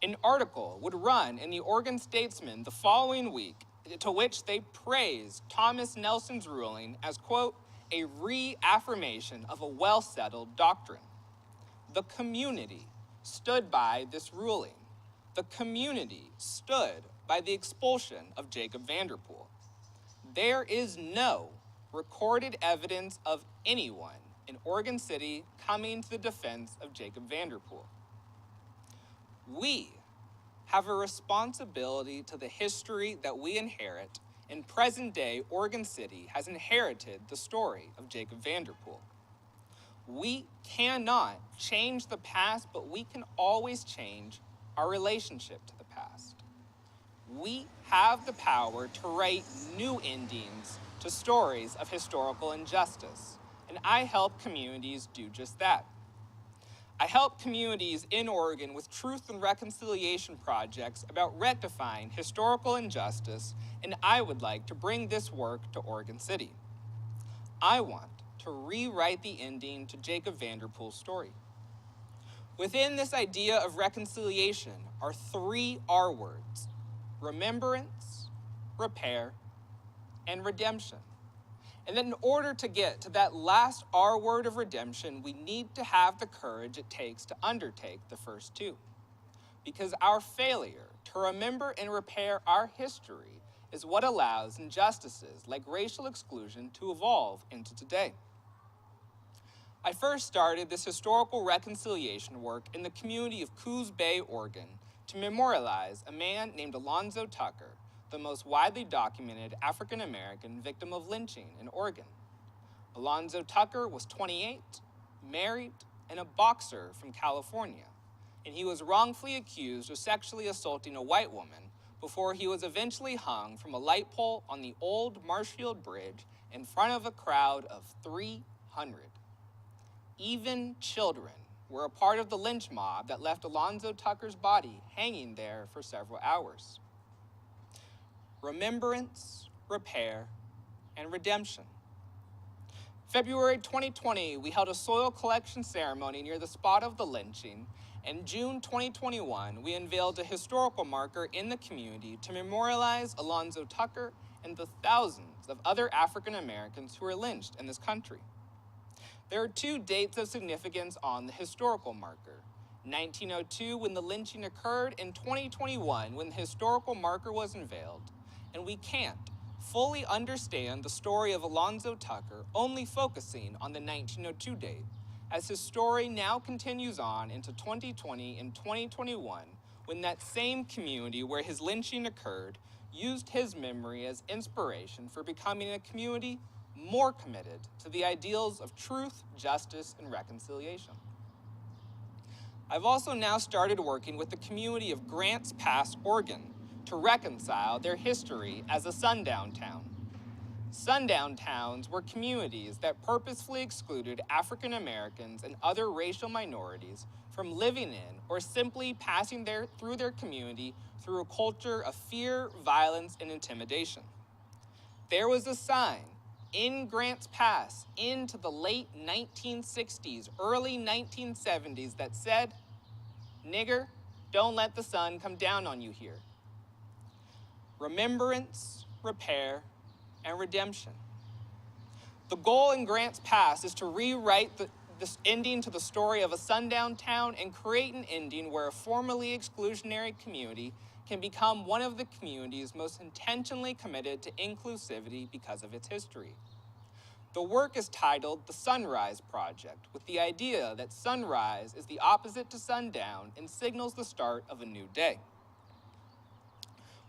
An article would run in the Oregon Statesman the following week, to which they praised Thomas Nelson's ruling as, quote, a reaffirmation of a well-settled doctrine. The community stood by this ruling. The community stood by the expulsion of Jacob Vanderpool. There is no recorded evidence of anyone in Oregon City coming to the defense of Jacob Vanderpool. We have a responsibility to the history that we inherit, and present-day Oregon City has inherited the story of Jacob Vanderpool. We cannot change the past, but we can always change our relationship to the past. We have the power to write new endings to stories of historical injustice, and I help communities do just that. I help communities in Oregon with truth and reconciliation projects about rectifying historical injustice, and I would like to bring this work to Oregon City. I want to rewrite the ending to Jacob Vanderpool's story. Within this idea of reconciliation are 3 R words: remembrance, repair, and redemption. And then in order to get to that last R word of redemption, we need to have the courage it takes to undertake the first 2. Because our failure to remember and repair our history is what allows injustices like racial exclusion to evolve into today. I first started this historical reconciliation work in the community of Coos Bay, Oregon, to memorialize a man named Alonzo Tucker, the most widely documented African-American victim of lynching in Oregon. Alonzo Tucker was 28, married, and a boxer from California, and he was wrongfully accused of sexually assaulting a white woman before he was eventually hung from a light pole on the old Marshfield Bridge in front of a crowd of 300. Even children were a part of the lynch mob that left Alonzo Tucker's body hanging there for several hours. Remembrance, repair, and redemption. February 2020, we held a soil collection ceremony near the spot of the lynching. In June 2021, we unveiled a historical marker in the community to memorialize Alonzo Tucker and the thousands of other African Americans who were lynched in this country. There are 2 dates of significance on the historical marker: 1902, when the lynching occurred, and 2021, when the historical marker was unveiled. And we can't fully understand the story of Alonzo Tucker only focusing on the 1902 date, as his story now continues on into 2020 and 2021, when that same community where his lynching occurred used his memory as inspiration for becoming a community more committed to the ideals of truth, justice, and reconciliation. I've also now started working with the community of Grants Pass, Oregon, to reconcile their history as a sundown town. Sundown towns were communities that purposefully excluded African Americans and other racial minorities from living in or simply passing through their community through a culture of fear, violence, and intimidation. There was a sign in Grants Pass into the late 1960s, early 1970s that said, "Nigger, don't let the sun come down on you here." Remembrance, repair, and redemption. The goal in Grants Pass is to rewrite this ending to the story of a sundown town and create an ending where a formerly exclusionary community can become one of the communities most intentionally committed to inclusivity because of its history. The work is titled The Sunrise Project, with the idea that sunrise is the opposite to sundown and signals the start of a new day.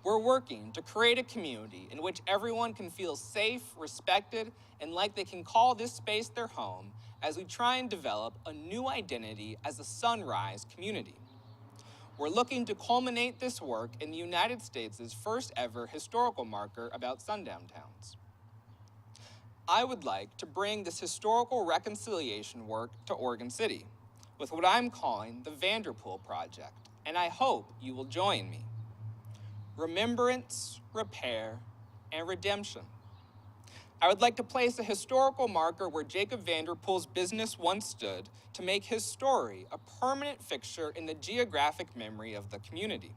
We're working to create a community in which everyone can feel safe, respected, and like they can call this space their home as we try and develop a new identity as a sunrise community. We're looking to culminate this work in the United States' first ever historical marker about sundown towns. I would like to bring this historical reconciliation work to Oregon City with what I'm calling the Vanderpool Project, and I hope you will join me. Remembrance, repair, and redemption. I would like to place a historical marker where Jacob Vanderpool's business once stood to make his story a permanent fixture in the geographic memory of the community.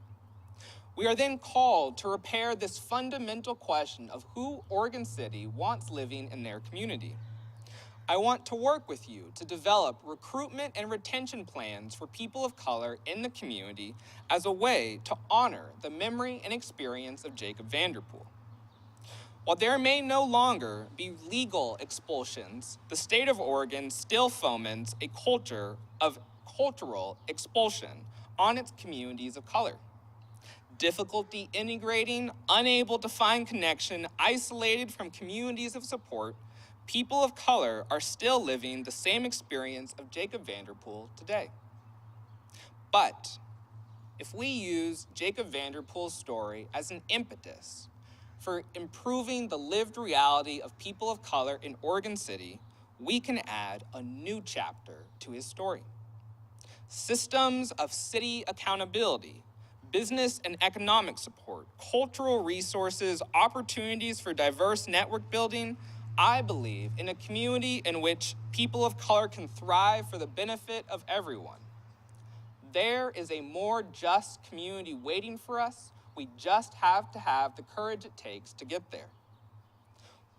We are then called to repair this fundamental question of who Oregon City wants living in their community. I want to work with you to develop recruitment and retention plans for people of color in the community as a way to honor the memory and experience of Jacob Vanderpool. While there may no longer be legal expulsions, the state of Oregon still foments a culture of cultural expulsion on its communities of color. Difficulty integrating, unable to find connection, isolated from communities of support, people of color are still living the same experience of Jacob Vanderpool today. But if we use Jacob Vanderpool's story as an impetus for improving the lived reality of people of color in Oregon City, we can add a new chapter to his story. Systems of city accountability, business and economic support, cultural resources, opportunities for diverse network building. I believe in a community in which people of color can thrive for the benefit of everyone. There is a more just community waiting for us. We just have to have the courage it takes to get there.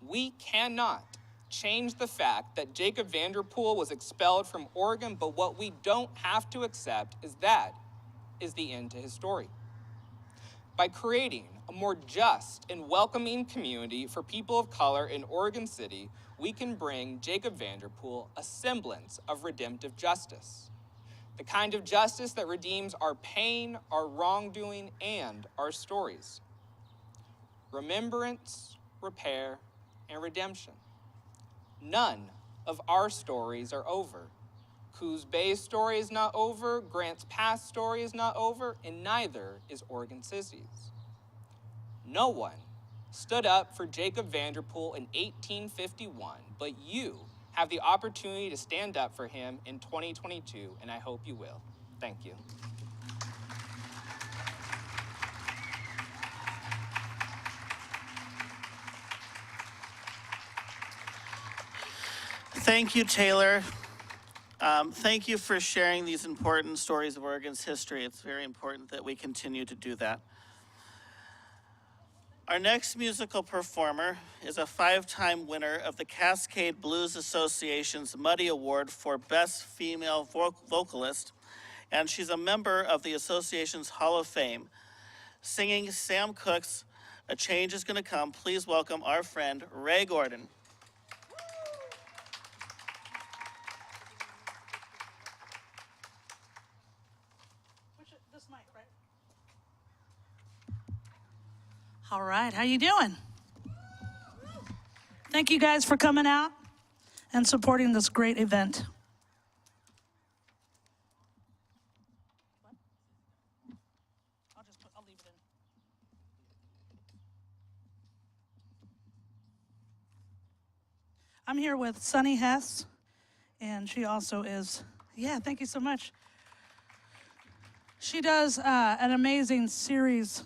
We cannot change the fact that Jacob Vanderpool was expelled from Oregon, but what we don't have to accept is that is the end to his story. By creating a more just and welcoming community for people of color in Oregon City, we can bring Jacob Vanderpool a semblance of redemptive justice. The kind of justice that redeems our pain, our wrongdoing, and our stories. Remembrance, repair, and redemption. None of our stories are over. Coos Bay's story is not over, Grant's Pass story is not over, and neither is Oregon City's. No one stood up for Jacob Vanderpool in 1851, but you have the opportunity to stand up for him in 2022, and I hope you will. Thank you. Thank you, Taylor. Thank you for sharing these important stories of Oregon's history. It's very important that we continue to do that. Our next musical performer is a 5-time winner of the Cascade Blues Association's Muddy Award for Best Female Vocalist, and she's a member of the association's Hall of Fame. Singing Sam Cooke's A Change Is Gonna Come, please welcome our friend, Ray Gordon. All right, how you doing? Thank you guys for coming out and supporting this great event. I'll leave it in. I'm here with Sunny Hess, and she also is, thank you so much. She does an amazing series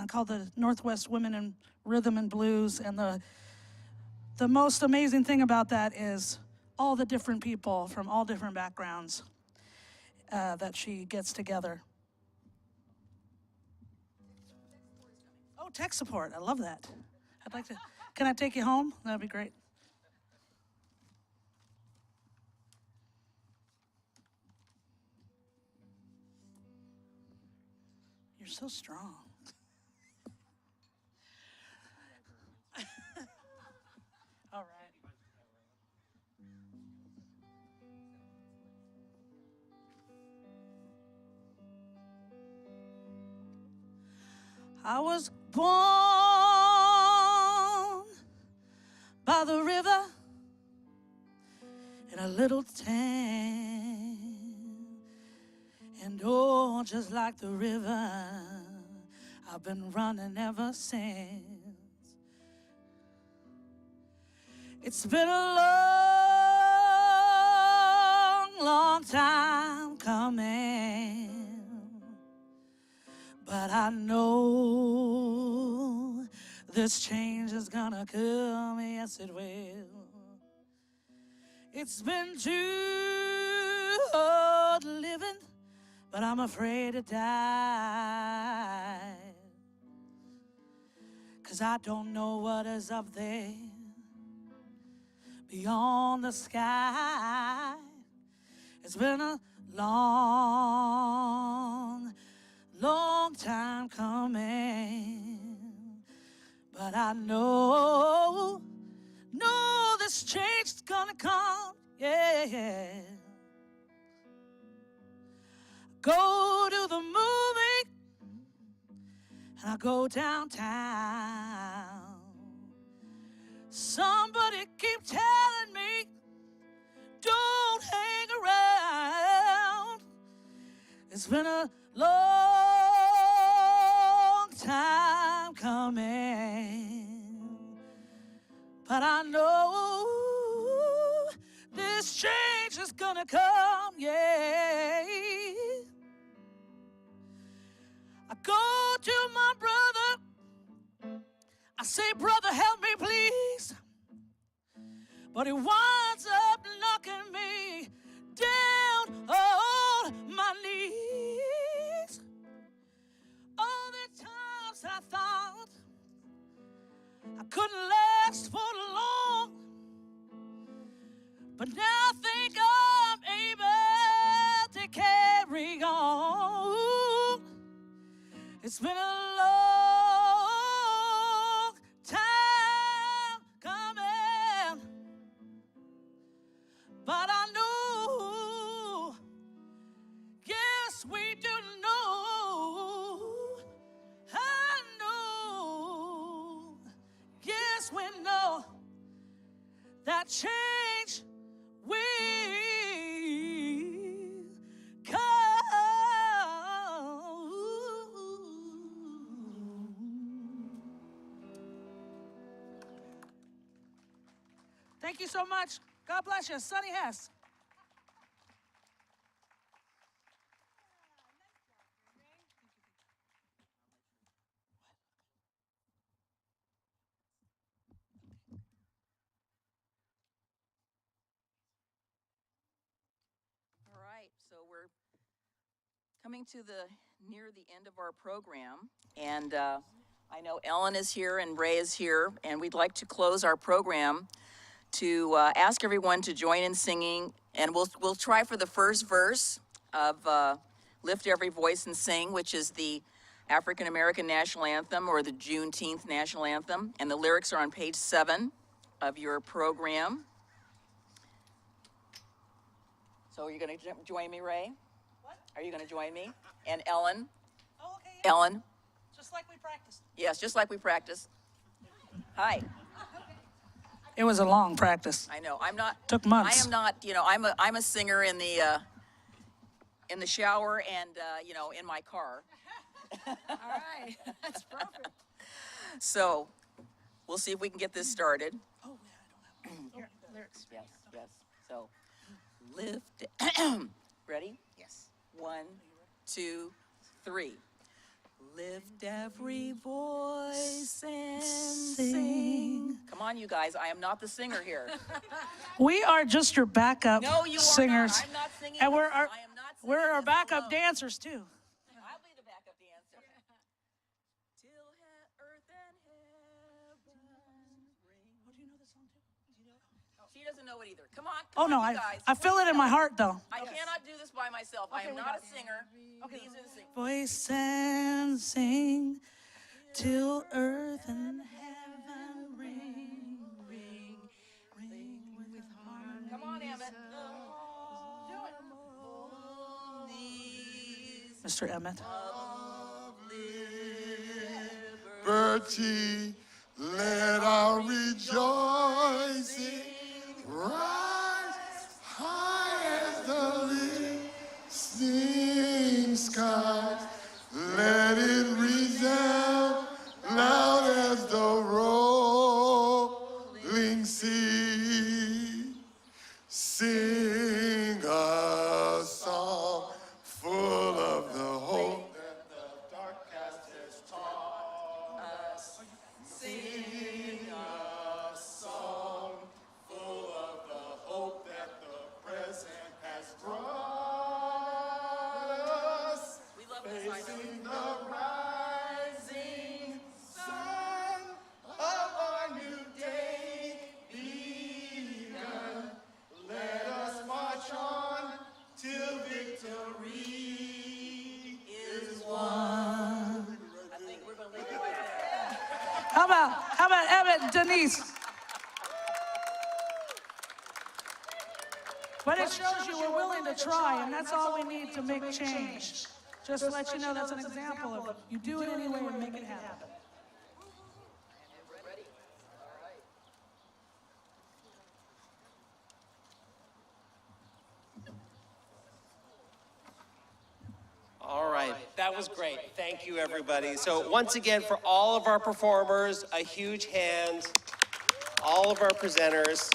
called the Northwest Women in Rhythm and Blues, and the most amazing thing about that is all the different people from all different backgrounds that she gets together. Oh, tech support, I love that. I'd like to, can I take you home? That'd be great. You're so strong. All right. I was born by the river in a little town, And oh, just like the river, I've been running ever since. It's been a long, long time coming, but I know this change is gonna come, yes it will. It's been too hard living, but I'm afraid to die, 'cause I don't know what is up there beyond the sky. It's been a long, long time coming, but I know this change is gonna come, yeah. Go to the movie and I go downtown. Somebody keep telling me, don't hang around. It's been a long time coming, but I know this change is gonna come, yeah. I go to my brother, I say, brother, help me please. But he winds up knocking me down on my knees. All the times I thought I couldn't last for long, but now I think I'm able to carry on. It's been a long time coming, but I know, yes, we do know, I know, yes, we know that change will come. Thank you so much. God bless you. Sunny Hess. All right, so we're coming to near the end of our program, and I know Ellen is here and Ray is here, and we'd like to close our program to ask everyone to join in singing, and we'll try for the first verse of Lift Every Voice and Sing, which is the African American National Anthem, or the Juneteenth National Anthem, and the lyrics are on page 7 of your program. So are you going to join me, Ray? What? Are you going to join me? And Ellen? Oh, okay. Yeah. Ellen? Just like we practiced. Yes, just like we practiced. Hi. It was a long practice. I know. I'm not. Took months. I am not. I'm a singer in the shower and in my car. All right, that's perfect. So, we'll see if we can get this started. Oh, yeah, I don't have. Here, lyrics. Yes. Yes. So, lift. Ready? Yes. 1, 2, 3. Lift every voice and sing. Come on, you guys. I am not the singer here. We are just your backup No, you singers. are not. I'm not singing. And this. we're I am not singing our this backup alone. dancers too. I'll be the backup dancer. Till earth and heaven ring. Oh, do you know this song too? She doesn't know it either. Come on. Oh no, you guys. I feel it in my heart though. I cannot do this by myself. I am we not got a singer. These are the singers. Voice and sing till earth and heaven ring, ring, ring with harmony. Come on, Emmett. Mr. Emmett. Liberty, let our rejoicing rise high as the leaves sing. please. But it shows you we're willing to try, and that's all we need to make change. Just to let you know that's an example of you do it anyway and make it happen. All right, that was great. Thank you, everybody. So once again, for all of our performers, a huge hand, all of our presenters.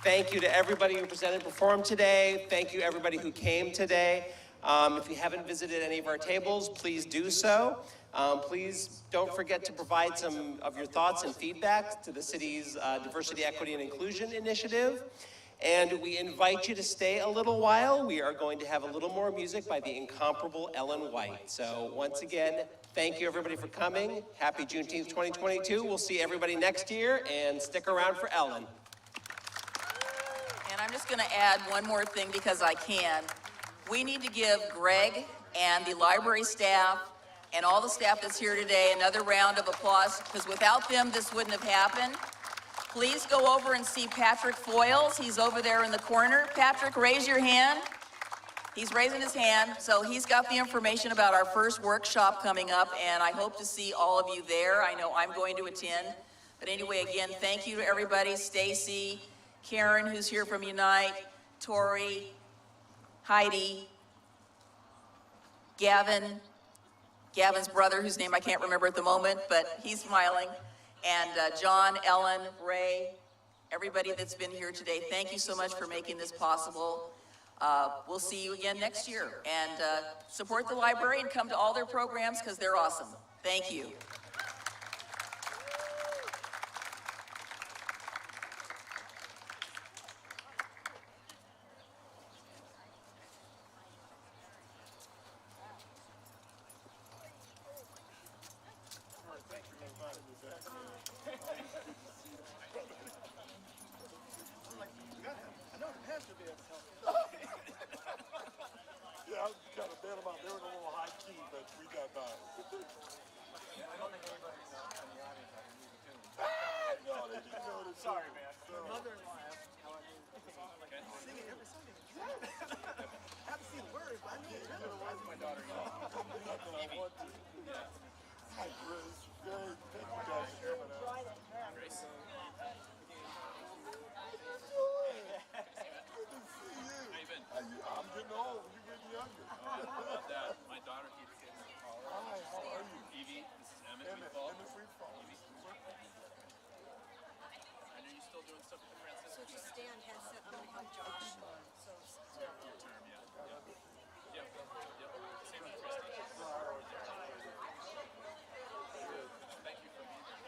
Thank you to everybody who presented and performed today. Thank you, everybody who came today. If you haven't visited any of our tables, please do so. Please don't forget to provide some of your thoughts and feedback to the city's Diversity, Equity, and Inclusion Initiative. And we invite you to stay a little while. We are going to have a little more music by the incomparable Ellen White. So once again, thank you everybody for coming. Happy Juneteenth 2022. We'll see everybody next year, and stick around for Ellen. And I'm just going to add one more thing because I can. We need to give Greg and the library staff and all the staff that's here today another round of applause, because without them, this wouldn't have happened. Please go over and see Patrick Foyles. He's over there in the corner. Patrick, raise your hand. He's raising his hand. So he's got the information about our first workshop coming up, and I hope to see all of you there. I know I'm going to attend. But anyway, again, thank you to everybody. Stacy, Karen, who's here from Unite, Tori, Heidi, Gavin's brother, whose name I can't remember at the moment, but he's smiling, and John, Ellen, Ray, everybody that's been here today. Thank you so much for making this possible. We'll see you again next year, and support the library and come to all their programs because they're awesome. Thank you. Yeah, I was kind of bad about, they were in a little high key, but we got by. I don't think anybody in the audience had a music tune. No, they didn't know this. Sorry, man. So. My mother-in-law asked me how I knew the song. I'm like, you sing it every Sunday. I haven't seen the words, but I knew it. That's my daughter. Not that I want to. Hi, Grace. Very, thank you guys for coming out. Grace. Good to see you. How you been? I'm getting old. You're getting younger. My daughter keeps getting me called. Hi, how are you? Evie, this is Emmett. Emmett Wheatfall. I know you're still doing stuff with the Francis. So just stay on headset, I'm gonna help Josh. So Term, yeah. Yep. Same with Christy. Thank you for being here.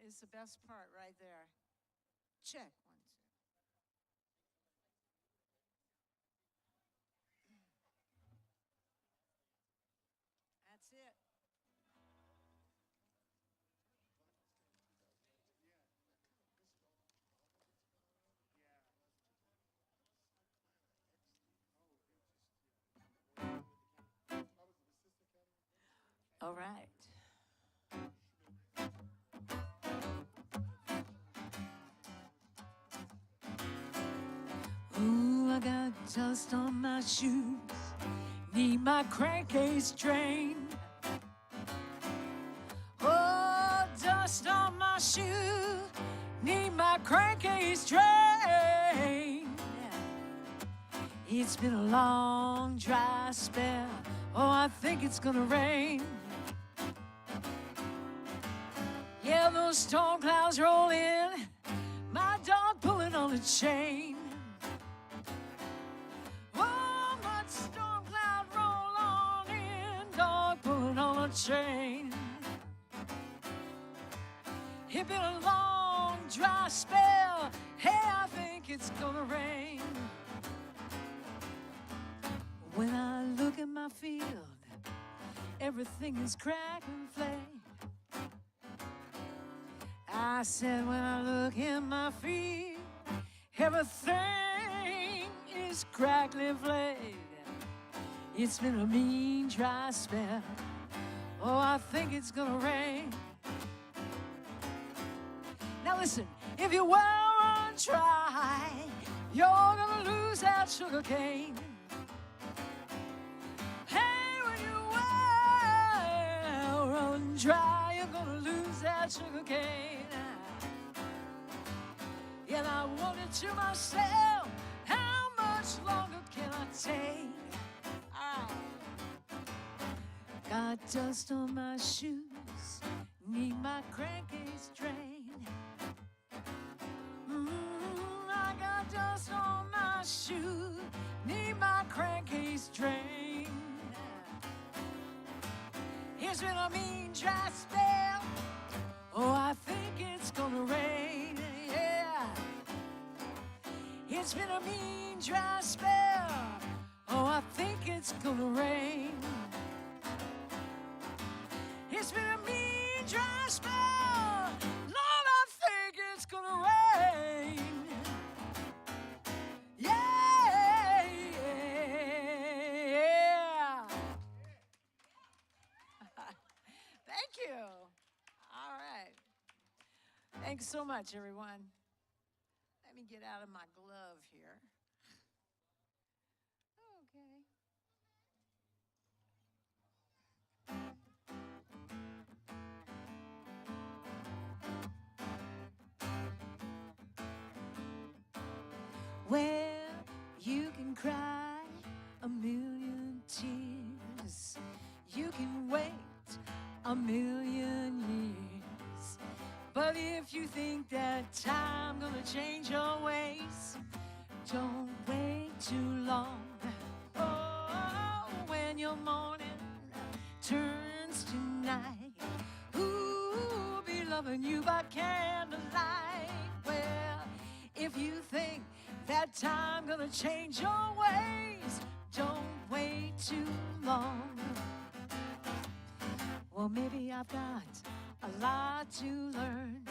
is the best part right there. Check, 1, 2. That's it. All right. Ooh, I got dust on my shoes, need my crankcase drained. Oh, dust on my shoes, need my crankcase drained. It's been a long, dry spell. Oh, I think it's gonna rain. Yeah, those storm clouds roll in, my dog pulling on a chain. Oh, my storm cloud roll on in, dog pulling on a chain. It's been a long, dry spell. Hey, I think it's gonna rain. When I look at my field, everything is crack and flake. I said when I look in my field, everything is crackly flake. It's been a mean, dry spell. Oh, I think it's gonna rain. Now listen, if your well runs dry, you're gonna lose that sugar cane. Hey, when your well runs dry, you're gonna lose that sugar cane. And I wondered to myself, how much longer can I take? Got dust on my shoes, need my crankcase drained. I got dust on my shoes, need my crankcase drained. It's been a mean, dry spell. Oh, I think it's gonna rain, yeah. It's been a mean, dry spell. Oh, I think it's gonna rain. It's been a mean, dry spell. Lord, I think it's gonna rain. Yeah, yeah. Thank you. All right. Thanks so much, everyone. Let me get out of my glove here. Okay. Well, you can cry a million tears. You can wait a million years. But if you think that time gonna change your ways, don't wait too long. Oh, when your morning turns to night, who'll be loving you by candlelight? Well, if you think that time gonna change your ways, don't wait too long. Well, maybe I've got a lot to learn.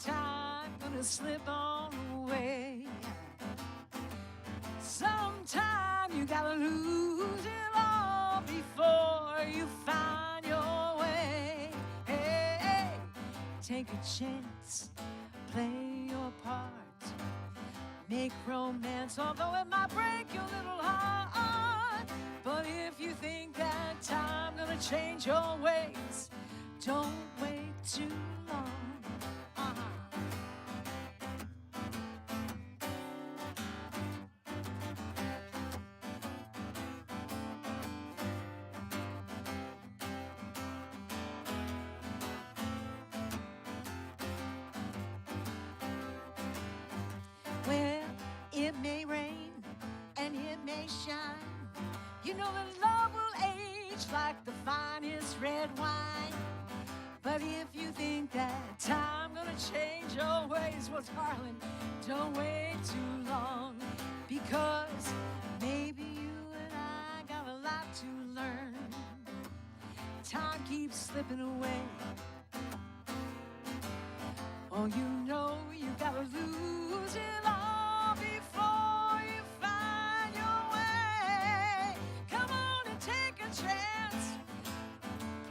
Time gonna slip on away. Sometime you gotta lose it all before you find your way. Hey, hey, take a chance, play your part. Make romance, although it might break your little heart. But if you think that time gonna change your ways, don't wait too long. Well, it may rain and it may shine. You know that love will age like the finest red wine. But if you think that time gonna change your ways, well, darling, don't wait too long. Because maybe you and I got a lot to learn. Time keeps slipping away. Oh, you know you gotta lose it all before you find your way. Come on and take a chance.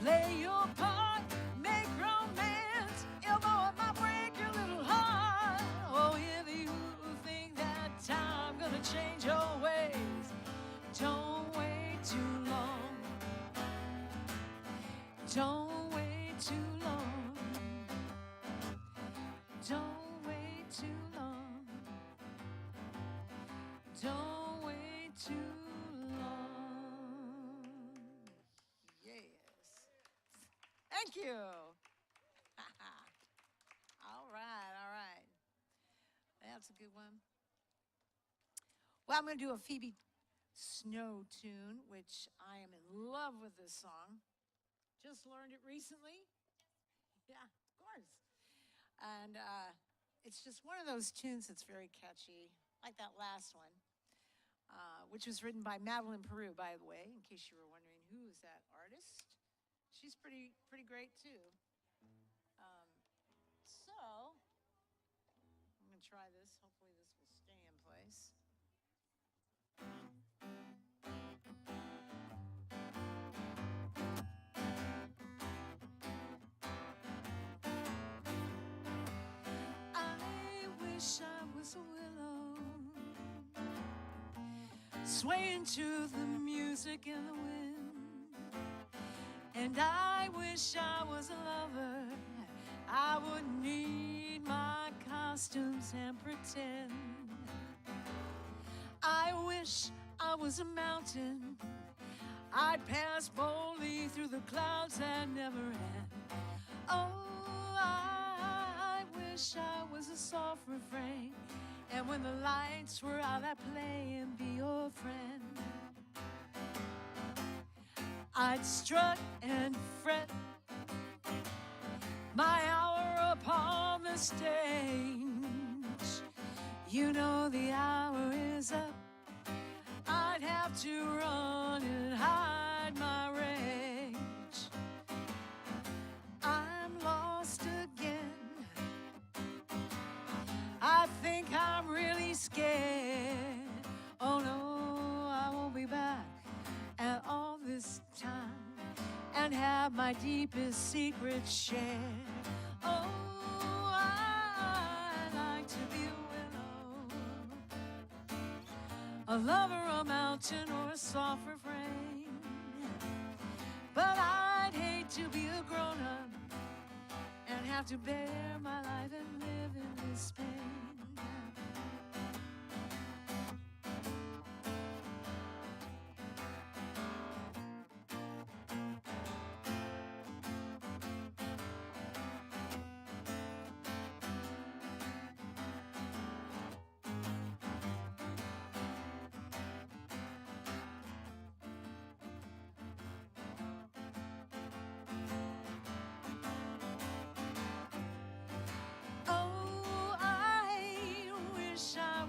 Play your part, make romance, although it might break your little heart. Oh, if you think that time gonna change your ways, don't wait too long. Don't wait too long. Don't wait too long. Don't wait too long. Yes. Thank you. All right, all right. That's a good one. Well, I'm going to do a Phoebe Snow tune, which I am in love with this song. Just learned it recently. Yeah, of course. And it's just one of those tunes that's very catchy, like that last one, which was written by Madeline Peru, by the way, in case you were wondering who is that artist. She's pretty great too. So I'm gonna try this. Hopefully this will stay in place. I wish I was a willow, swaying to the music in the wind. And I wish I was a lover, I wouldn't need my costumes and pretend. I wish I was a mountain, I'd pass boldly through the clouds that never end. Oh, I wish I was a soft refrain, and when the lights were out I'd play and be your friend. I'd strut and fret my hour upon the stage. You know the hour is up, I'd have to run and hide my rage. I'm lost again, I think I'm really scared. Oh no, I won't be back at all this time and have my deepest secrets shared. Oh, I'd like to be a willow, a lover, a mountain, or a soft refrain. But I'd hate to be a grown-up and have to bear my life and live in this pain.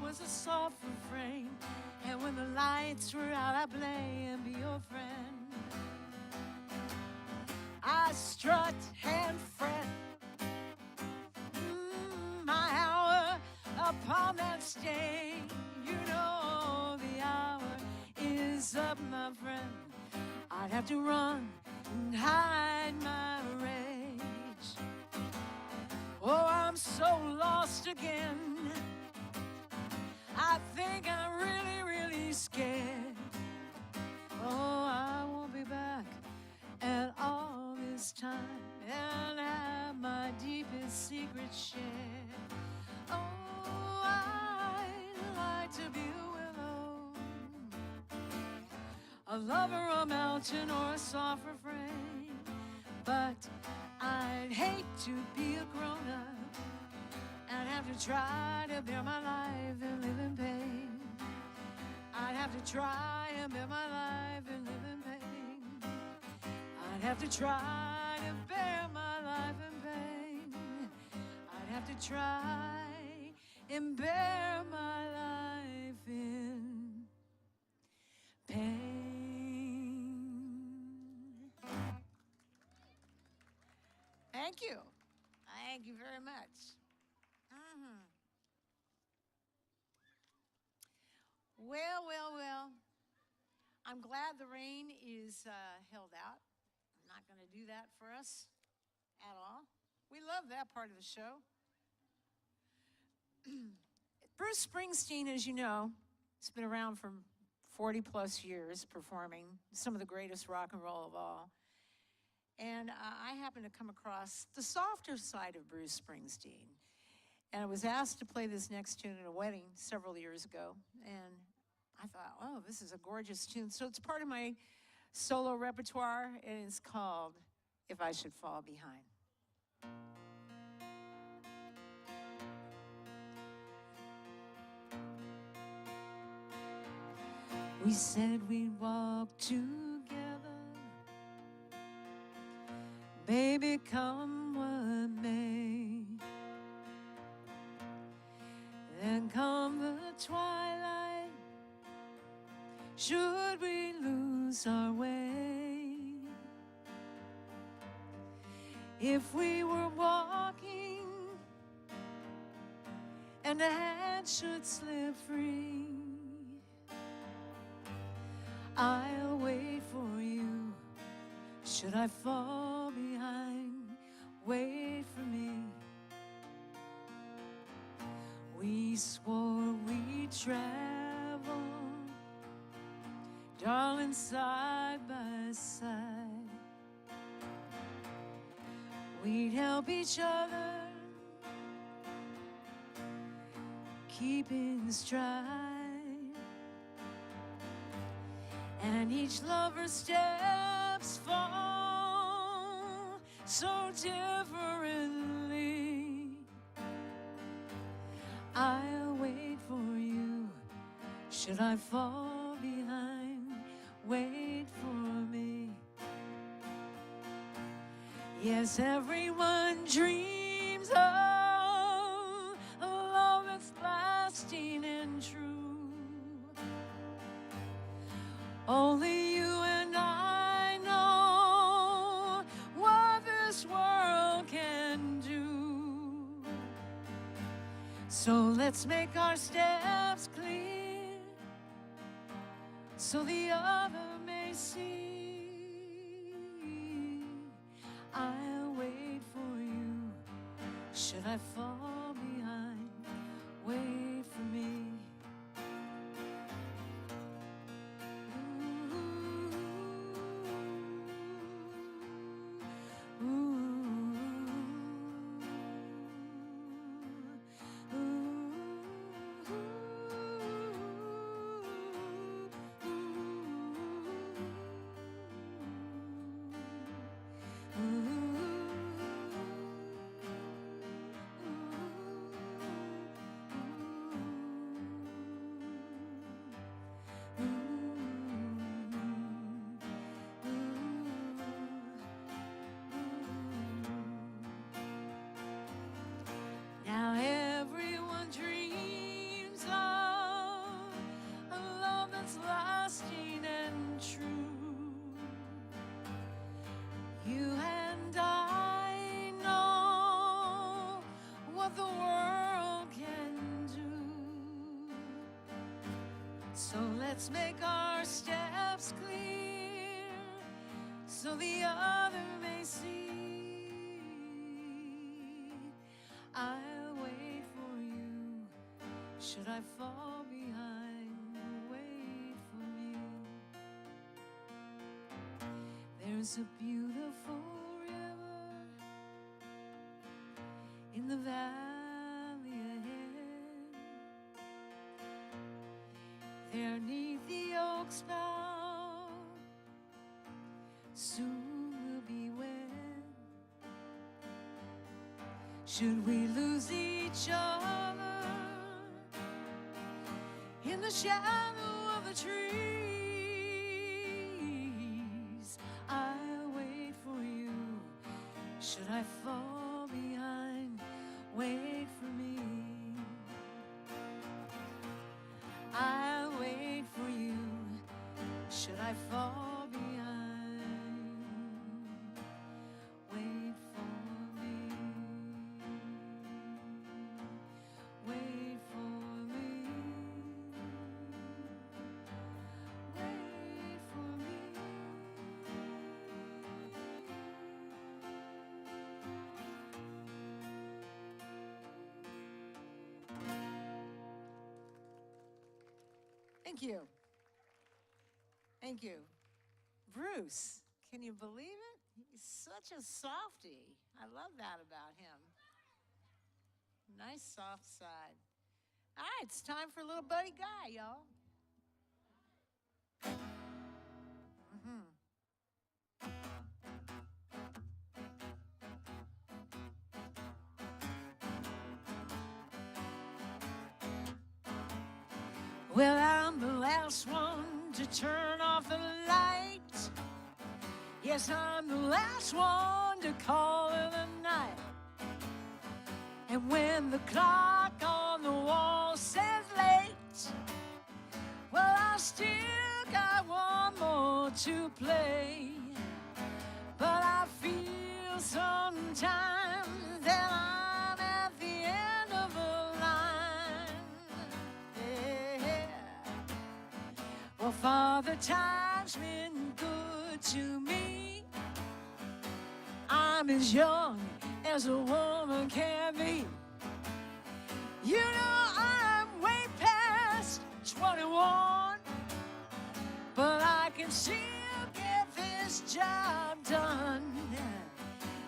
Was a soft refrain, and when the lights were out I'd play and be your friend. I strut and fret my hour upon that stage. You know the hour is up, my friend. I'd have to run and hide my rage. Oh, I'm so lost again, I think I'm really, really scared. Oh, I won't be back at all this time and have my deepest secrets shared. Oh, I'd like to be a willow, a lover, a mountain, or a soft refrain. But I'd hate to be a grown-up and have to try to bear my life and live in pain. I'd have to try and bear my life and live in pain. I'd have to try to bear my life have to try and bear my life in pain. Thank you. Thank you very much. Well. I'm glad the rain is held out. I'm not going to do that for us at all. We love that part of the show. Bruce Springsteen, as you know, has been around for 40 plus years performing some of the greatest rock and roll of all. And I happened to come across the softer side of Bruce Springsteen. And I was asked to play this next tune at a wedding several years ago. And I thought, oh, this is a gorgeous tune. So it's part of my solo repertoire, and it's called If I Should Fall Behind. We said we'd walk together, baby, come what may. Then come the twilight, should we lose our way? If we were walking and a hand should slip free, I'll wait for you. Should I fall behind, wait for me. We swore we'd travel, darling, side by side. We'd help each other, keep in stride. And each lover's steps fall so differently. I'll wait for you. Should I fall behind, wait for me. Yes, everyone dreams of a love that's lasting and true. Only you and I know what this world can do. So let's make our steps clear, so the other may see. I'll wait for you. Should I fall behind, wait for me. Now everyone dreams of a love that's lasting and true. You and I know what the world can do. So let's make our steps clear, so the other may see. I'll wait for you. Should I fall behind, wait for me. There's a beautiful river in the valley ahead. There 'neath the oaks bough, soon we'll be wed. Should we lose each other in the shadow of the trees, I'll wait for you. Should I fall behind, wait I fall behind. Wait for me. Wait for me. Wait for me. Thank you. Thank you. Bruce, can you believe it? He's such a softie. I love that about him. Nice soft side. All right, it's time for little Buddy Guy, y'all. Well, I'm the last one to turn off the light. Yes, I'm the last one to call it a night. And when the clock on the wall says late, well, I still got one more to play. But I feel sometimes that I'm at the end of the line. Yeah. Well, Father Time's been good to me. I'm as young as a woman can be. You know I'm way past 21, but I can still get this job done.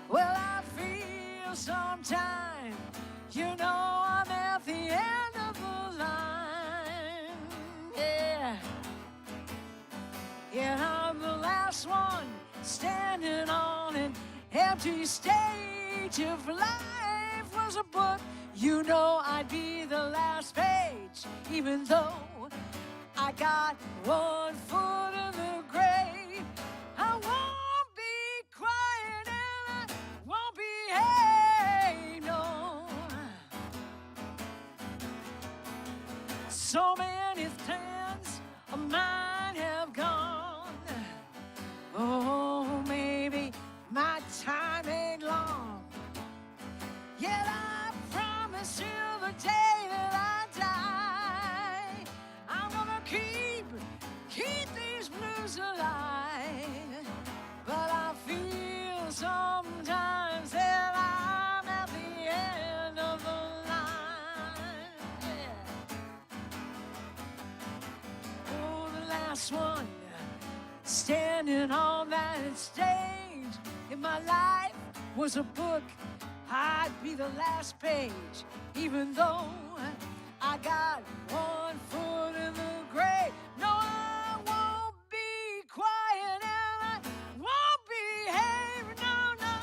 Well, I feel sometime, you know I'm at the end of the line. Yeah. And I'm the last one standing on an empty stage. If life was a book, you know I'd be the last page. Even though I got one foot in the grave, I won't be crying and I won't behave, no. So many friends of mine have gone. Oh, maybe my time ain't long. Yet I promise you the day that I die, I'm gonna keep these blues alive. But I feel sometimes that I'm at the end of the line. Yeah. Oh, the last one standing on that stage. If my life was a book, I'd be the last page. Even though I got one foot in the grave. No, I won't be quiet and I won't behave. No, no,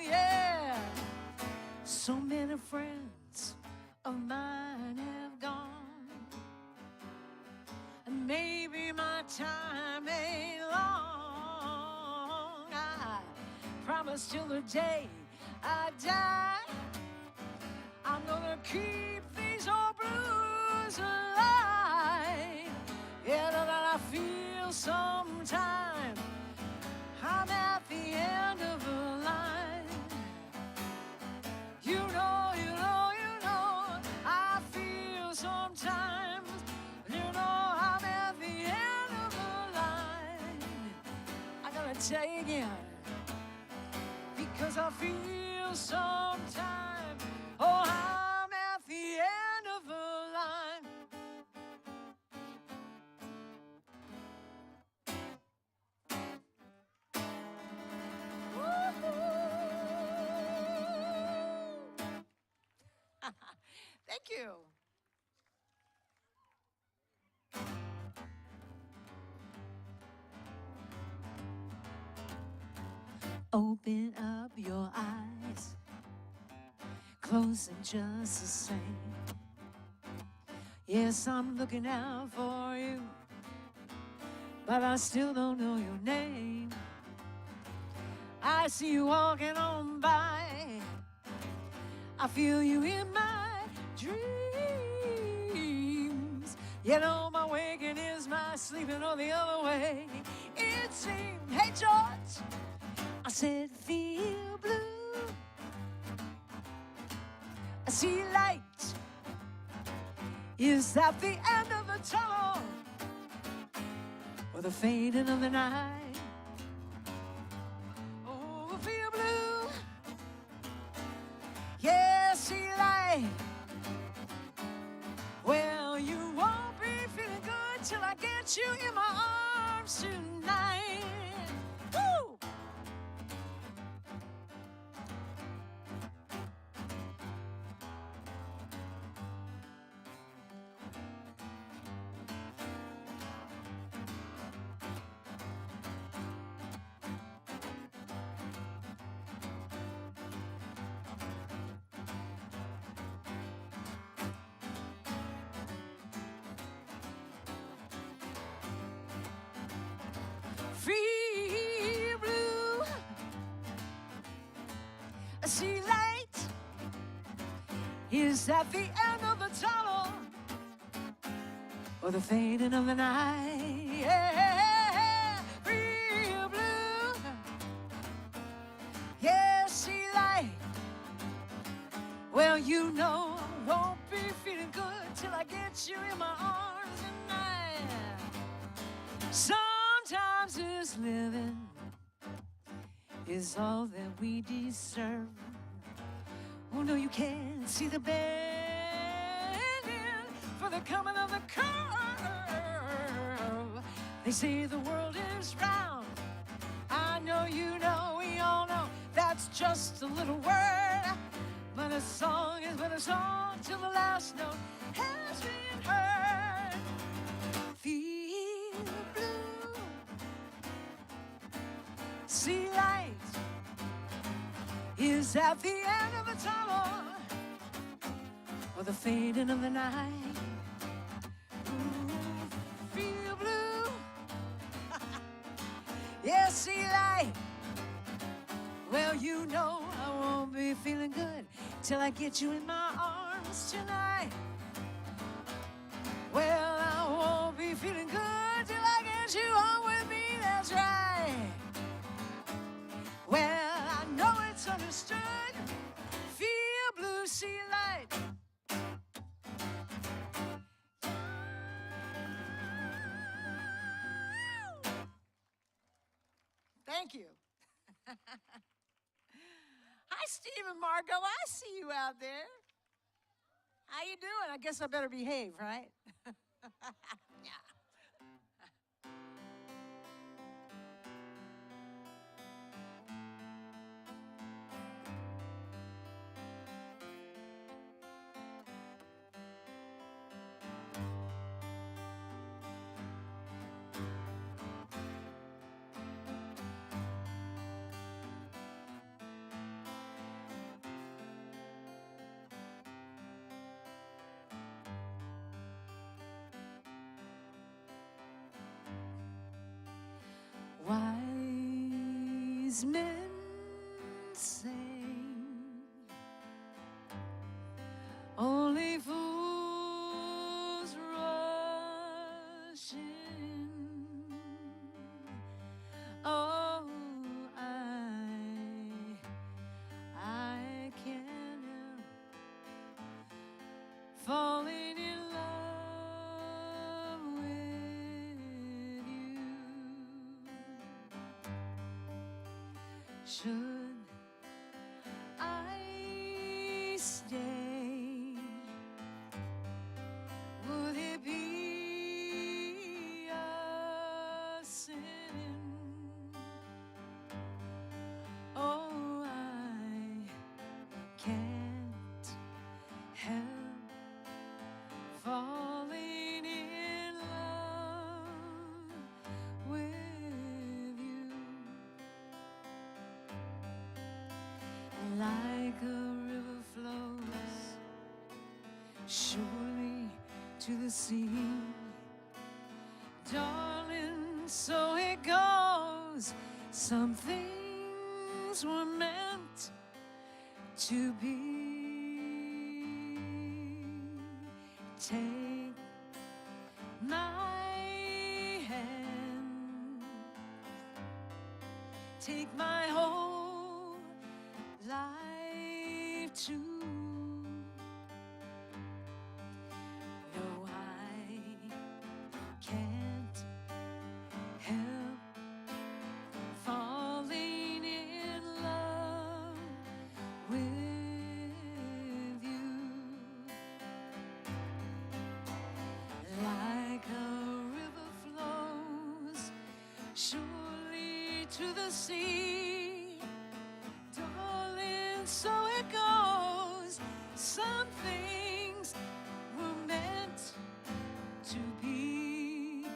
yeah. So many friends of mine have gone, and maybe my time ain't long. I promise till the day I die, I'm gonna keep these old blues alive. Yeah, that I feel sometime I'm at the end of the line. You know, I feel sometimes, I'm at the end of the line. I gotta tell you again, because I feel sometime, oh, I'm at the end of the line. Thank you. Open up your eyes, close them just the same. Yes, I'm looking out for you, but I still don't know your name. I see you walking on by, I feel you in my dreams. You know my waking is my sleeping or the other way. It seemed, hey George, I said feel blue. I see light. Is that the end of the tunnel or the fading of the night? Oh, feel blue. Yeah, see light. Well, you won't be feeling good till I get you in my arms tonight. Woo! Free blue, I see light. Is that the end of the tunnel or the fading of the night? Yeah, free blue, yeah, see light. Well, you know I won't be feeling good till I get you in my arms tonight. Sometimes this living is all that we deserve. Oh no, you can't see the bending for the coming of the curve. They say the world is round. I know you know, we all know that's just a little word. But a song is but a song till the last note has been heard. Feel blue, see light. Is that the end of the tunnel or the fading of the night? Ooh, feel blue. Yeah, see light. Well, you know I won't be feeling good till I get you in my arms tonight. Well, I won't be feeling good till I get you home with me, that's right. Well, I know it's understood. Feel blue, see light. Thank you. Hi, Steve and Margot. I see you out there. How you doing? I guess I better behave, right? Yeah. Wise men say only fools rush in. Oh, I can't help falling in love with you. Should I stay? Would it be a sin? Oh, I can't help falling in love with you. Like a river flows surely to the sea, darling, so it goes. Some things were meant to be. Take take my whole life too. No, I can't help falling in love with you. Like a river flows surely to the sea, darling, so it goes. Some things were meant to be.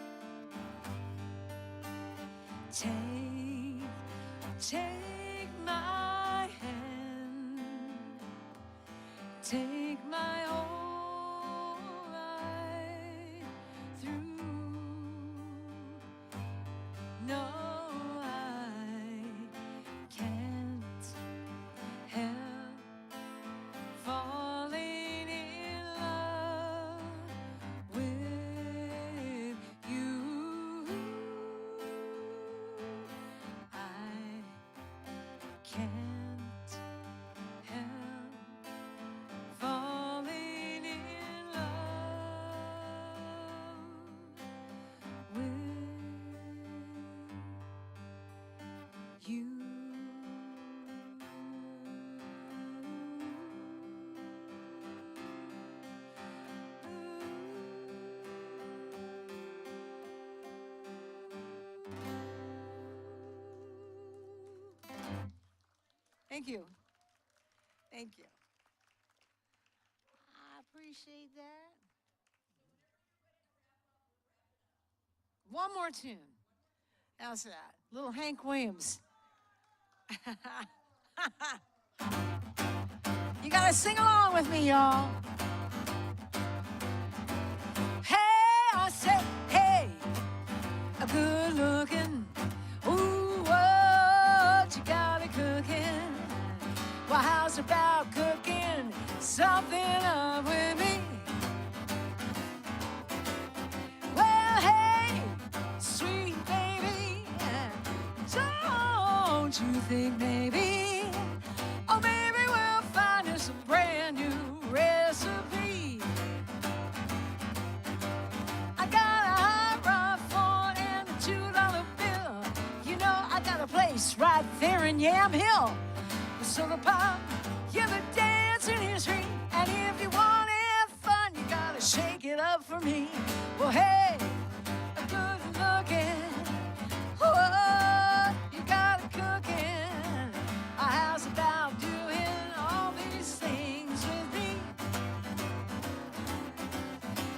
Take my hand, take my whole life through. No, I can't help falling in love with you. I can't help falling in love with you. Thank you. Thank you. I appreciate that. One more tune. How's that? Little Hank Williams. You gotta sing along with me, y'all. Hey, I say, hey, a good looking. Ooh, what you got it cooking? Well, how's about cooking something up with me? Well, hey, sweet baby, don't you think maybe, oh, maybe we'll find us a brand new recipe. I got a hot rod phone and a $2 bill. You know, I got a place right there in Yam Hill. So the pop, yeah, the dancing is free. And if you want it fun, you gotta shake it up for me. Well, hey, a good looking, whoa, you got it cooking. How's about doing all these things with me?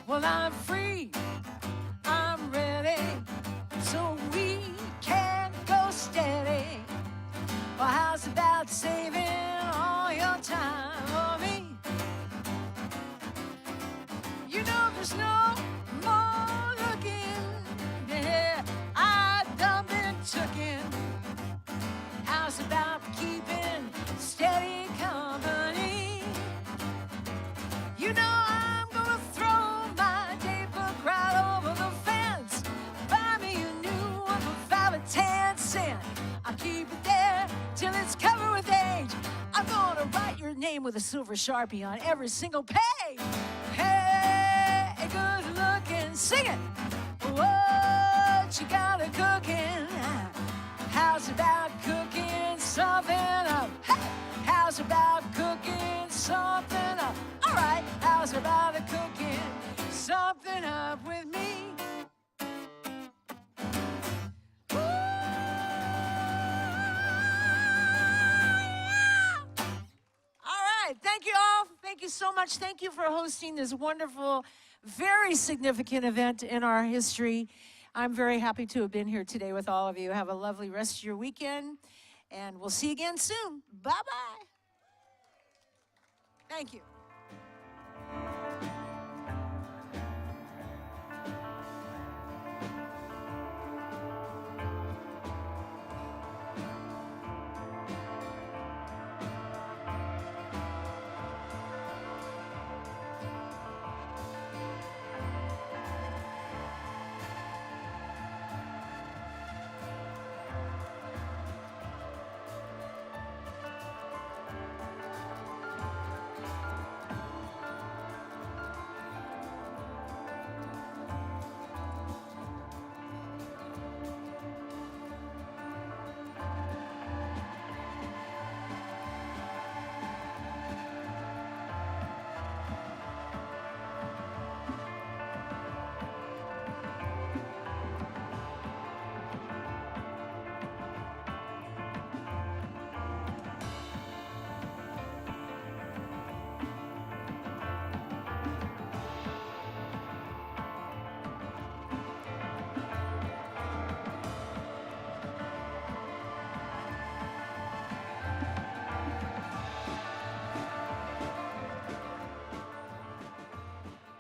Well, I'm free, I'm ready, so we can go steady. Well, how's about saving all your time for me? You know there's no more looking. Yeah, I done been tooken. How's about keeping steady company? You know I'm gonna throw my daybook right over the fence. Buy me a new one for 5 or 10 cents. I'll keep it there till it's covered with age. I'm gonna write your name with a silver Sharpie on every single page. Hey, good looking, sing it. What you got it cooking? How's about cooking something up? Hey, how's about cooking something up? All right, how's about it cooking something up with me? Thank you all. Thank you so much. Thank you for hosting this wonderful, very significant event in our history. I'm very happy to have been here today with all of you. Have a lovely rest of your weekend, and we'll see you again soon. Bye-bye. Thank you.